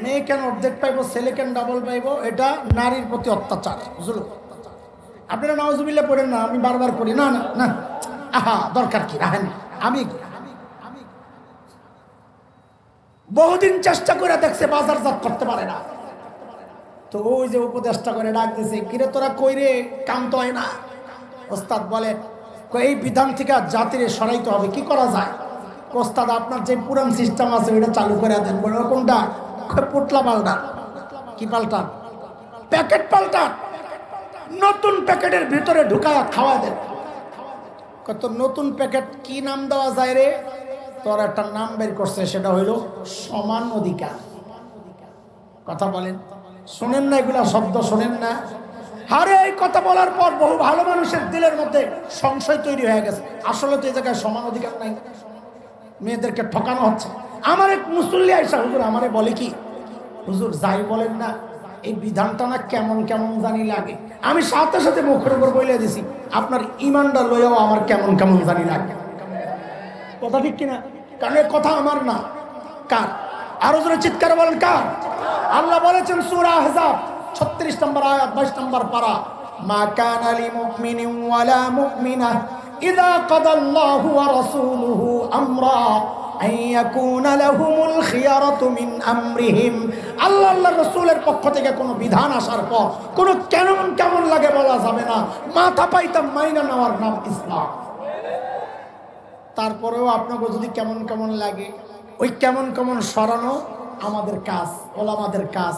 মেয়ে কেন অর্ধেক পাইবো, ছেলে কেন ডাবল পাইবো? এটা নারীর প্রতি অত্যাচার। বুঝলো? আপনারা নাউজুবিল্লাহ পড়েন না, আমি বারবার করি না না না, আহা দরকার কি, রাখেন। আমি বহুদিন চেষ্টা করে দেখছে, বাজারজাত করতে পারে না। তো ওই যে উপদেষ্টা করে ডাক দিছে, কিরে তোরা কই রে, কাম তো হয় না। ওস্তাদ বলে এই বিধান থেকে জাতিরে সরাইতে হবে, কি করা যায়? ওস্তাদ আপনার যে পুরান সিস্টেম আছে ওইটা চালু করে দেন। বলে কোনটা? পুটলা পাল্টান। কি পাল্টান? প্যাকেট পাল্টান। নতুন প্যাকেটের ভিতরে ঢুকায়া খাওয়া দেন। কত নতুন প্যাকেট কি নাম দেওয়া যায় রে? তোর একটা নাম বের করছে, সেটা হইল সমান অধিকার। কথা বলেন, শোনেন না এগুলা শব্দ? শোনেন না? আরে এই কথা বলার পর বহু ভালো মানুষের দিলের মধ্যে সংশয় তৈরি হয়ে গেছে, আসলে তো এই জায়গায় সমান অধিকার নাই, মেয়েদেরকে ঠকানো হচ্ছে। আমার এক মুসল্লি আইসা হুজুর আমারে বলে কি, হুজুর যাই বলেন না এই বিধানটা না কেমন কেমন জানি লাগে। আমি সাথে সাথে মুখের উপর বলে দিছি, আপনার ইমানটা লইয়াও আমার কেমন কেমন জানি লাগে। কথা ঠিক কিনা? কারণ এই কথা আমার না, কার? আরো জোরে চিৎকার বলেন কার? আল্লাহ বলেছেন সূরা আহজাব 36 নম্বর আয়াত 22 নম্বর পারা, মা কানা লিমুমিনিন ওয়ালা মুমিনাহ ইযা কাদাল্লাহু ওয়া রাসূলুহু আমরা আন ইয়াকুনা লাহুমুল খিয়ারাতু মিন আমরিহিম। আল্লাহ আল্লাহর রাসূলের পক্ষ থেকে কোনো বিধান আসার পর কোনো কেমন কেমন লাগে বলা যাবে না, মাথা পাইতাম মাইনা নেওয়ার নাম ইসলাম। তারপরেও আপনাকে যদি কেমন কেমন লাগে, ওই কেমন কেমন সরানো আমাদের কাজ, ওলামাদের কাজ।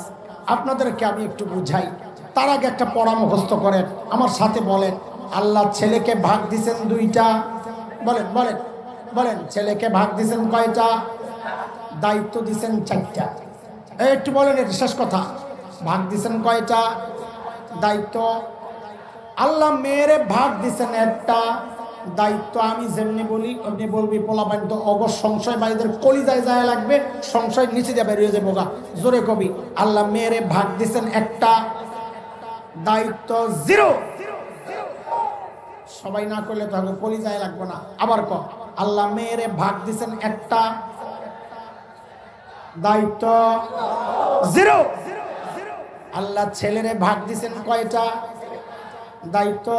আপনাদেরকে আমি একটু বুঝাই, তার আগে একটা পড়া মুখস্থ করেন, আমার সাথে বলেন। আল্লাহ শেলেকে ভাগ দিছেন দুইটা, বলেন বলেন বলেন। ছেলেকে ভাগ দিছেন কয়টা? দায়িত্ব দিছেন চারটা। একটু বলেন, এটা শেষ কথা। ভাগ দিছেন কয়টা? দায়িত্ব। আল্লাহ মেয়েরে ভাগ দিছেন একটা দায়িত্ব। আমি যেমনি বলি আপনি বলবি পোলাপান তো অবশ্য সংশয় বাড়িদের কলিজায় যায় লাগবে, সংশয় নিচে দিয়ে বেরিয়ে যাবো গা। জোরে কবি, আল্লাহ মেয়েরে ভাগ দিছেন একটা দায়িত্ব জিরো। সবাই না করলে তো হবে, কলিজায় লাগবে না। আবার ক, আল্লাহ মেয়েরে ভাগ দিছেন একটা দায়িত্ব জিরো। আল্লাহ ছেলেরে ভাগ দিছেন কয়টা দায়িত্ব?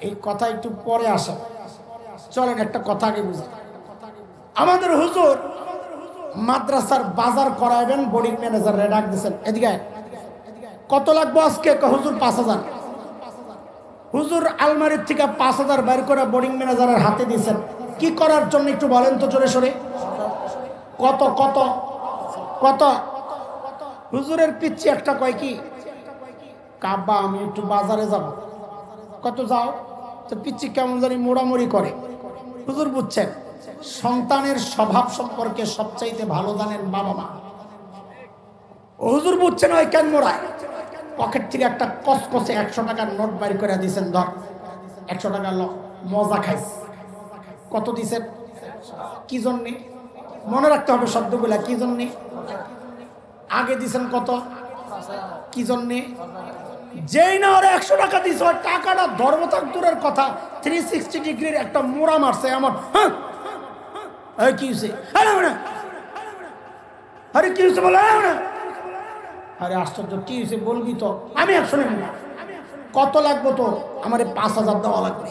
এই কথা একটু পরে আসে, চলেন একটা কথা আগে বুঝি। আমাদের হুজুর মাদ্রাসার বাজার করাইবেন, বোর্ডিং ম্যানেজার ডাক দিচ্ছেন, এদিকে কত লাগবে আজকে? হুজুর 5000। হুজুর আলমারির থেকে 5000 বের করে বোর্ডিং ম্যানেজারের হাতে দিয়েছেন। কি করার জন্য একটু বলেন তো জোরে সোরে? কত কত কত? হুজুরের পিচ্ছি একটা কয় কি, কাব্বা আমি একটু বাজারে যাব। কত যাও? তো পিচ্ছি কেমন জানি মোড়ামুড়ি করে। হুজুর বুঝছেন, সন্তানের স্বভাব সম্পর্কে সবচাইতে ভালো জানেন বাবা মা। হুজুর বুঝছেন ওই কেন মোড়ায়। পকেট থেকে একটা কসকসে 100 টাকার নোট বাইর করে দিয়েছেন, ধর 100 টাকা মজা খাইস। কত দিছেন? কি জন্যে? মনে রাখতে হবে শব্দগুলা। কি জন্যে? আগে দিছেন কত? কি জন্যে? যেই না ওরা 100 টাকা দিছে, ওই টাকাটা ধর্মতাক দূরের কথা 360 ডিগ্রির একটা মোড়া মারছে আমার। হ্যাঁ কি হয়েছে? আরে কি হয়েছে বলো না? আরে আশ্চর্য, কি হয়েছে বলবি তো, আমি 100 নেব। কত লাগবে তো? আমার 5000 দেওয়া লাগবে।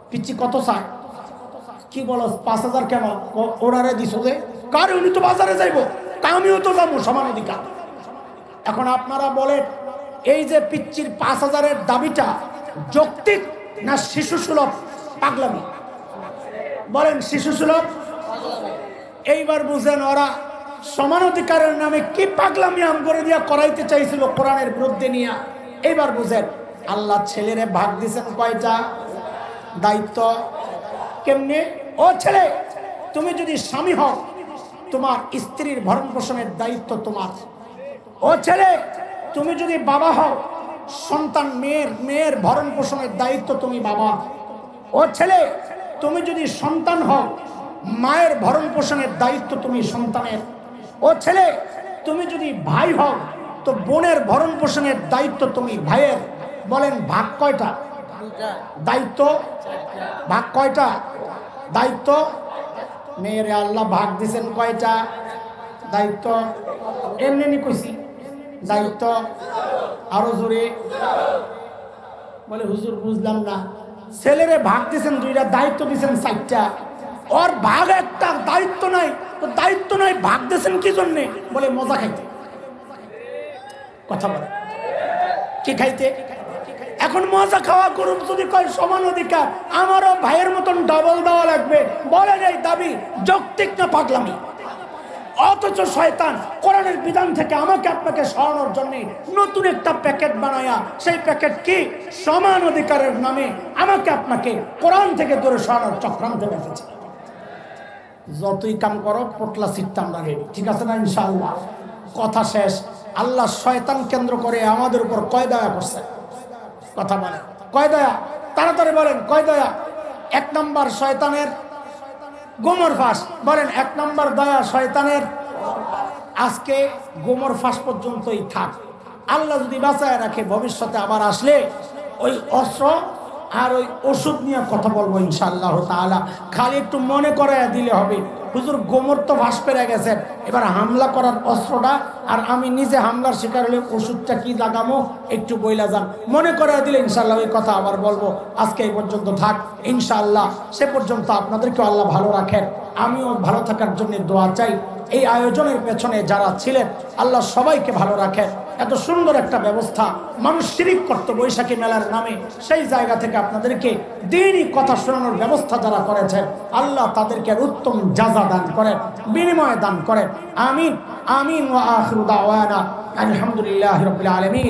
পিচ্ছি কত চায়? কি বলো 5000 কেন? ওনারে দিস যে কার, উনি তো বাজারে যাইব, আমিও তো যাবো, সমান অধিকার। এখন আপনারা বলেন, এই যে পিচ্চির 5000-এর দাবিটা যৌক্তিক না শিশু সুলভ পাগলামি? বলেন শিশু সুলভ। এইবার বুঝেন ওরা সমান অধিকারের নামে কি পাগলামি আম করে দিয়া করাইতে চাইছিল কোরআনের বিরুদ্ধে নিয়ে। এইবার বুঝেন, আল্লাহ ছেলেরে ভাগ দিছেন কয়টা দায়িত্ব? কেমনে? ও ছেলে, তুমি যদি স্বামী হও, তোমার স্ত্রীর ভরণ পোষণের দায়িত্ব তোমার। ও ছেলে, তুমি যদি বাবা হও, সন্তান মেয়ের ভরণ পোষণের দায়িত্ব তুমি বাবা। ও ছেলে, তুমি যদি সন্তান হও, মায়ের ভরণ পোষণের দায়িত্ব তুমি সন্তানের। ও ছেলে, তুমি যদি ভাই হও, তো বোনের ভরণ পোষণের দায়িত্ব তুমি ভাইয়ের। বলেন ভাগ কয়টা দায়িত্ব? ভাগ কয়টা দায়িত্ব? মেয়েরে আল্লাহ ভাগ দিছেন কয়টা দায়িত্ব? এমনি কইছি দায়িত্ব। আরো জোরে বলে, হুজুর বুঝলাম না। ছেলেরে ভাগ দিছেন 2টা, দায়িত্ব দিছেন 4টা। ওর ভাগ একটা, দায়িত্ব নাই। তো দায়িত্ব নাই, ভাগ দিছেন কি জন্যে? বলে মজা খাইতে। কথা বলে কি খাইতে? এখন মজা খাওয়া গ্রুপ যদি কয় সমান অধিকার, আমারও ভাইয়ের মতন ডাবল দেওয়া লাগবে। বলেন এই দাবি যৌক্তিক না পাগলামি? অথচ শয়তান কোরআনের বিধান থেকে আমাকে আপনাকে সরানোর জন্য নতুন একটা প্যাকেট বানায়া, সেই প্যাকেট কি সমান অধিকারের নামে আমাকে আপনাকে কোরআন থেকে দূরে সরানোর চক্রান্ত রেখেছে। যতই কাম করো পোটলা সিটটা আমরা রেডি, ঠিক আছে না ইনশাআল্লাহ? কথা শেষ। আল্লাহ শয়তান কেন্দ্র করে আমাদের উপর কয় দয়া করছে? কথা বলেন, কয় দয়া? তাড়াতাড়ি বলেন, কয় দয়া? 1 নম্বর শয়তানের গোমর ফাঁস। বলেন 1 নম্বর দয়া শয়তানের। আজকে গোমর ফাঁস পর্যন্তই থাক। আল্লাহ যদি বাঁচায় রাখে, ভবিষ্যতে আবার আসলে ওই অস্ত্র আর ওই ওষুধ নিয়ে কথা বলবো ইনশাআল্লাহ তাআলা। খালি একটু মনে করাইয়া দিলে হবে, হুজুর গোমর তো ফাঁস পেরে গেছেন, এবার হামলা করার অস্ত্রটা, আর আমি নিজে হামলার শিকার হলে ওষুধটা কি লাগামো একটু বইলা যান, মনে করাইয়া দিলে ইনশাআল্লাহ ওই কথা আবার বলবো। আজকে এই পর্যন্ত থাক ইনশাআল্লাহ। সে পর্যন্ত আপনাদেরকে আল্লাহ ভালো রাখেন, আমিও ভালো থাকার জন্য দোয়া চাই। এই আয়োজনের পেছনে যারা ছিলেন আল্লাহ সবাইকে ভালো রাখেন। এত সুন্দর একটা ব্যবস্থা, মানুষ শিরিক করত বৈশাখী মেলার নামে, সেই জায়গা থেকে আপনাদেরকে দিনই কথা শোনানোর ব্যবস্থা যারা করেছেন আল্লাহ তাদেরকে উত্তম জাযা দান করেন, বিনিময় দান করেন। আমিন আমিন ওয়া আখিরু দাওয়ানা আলহামদুলিল্লাহি রাব্বিল আলামিন।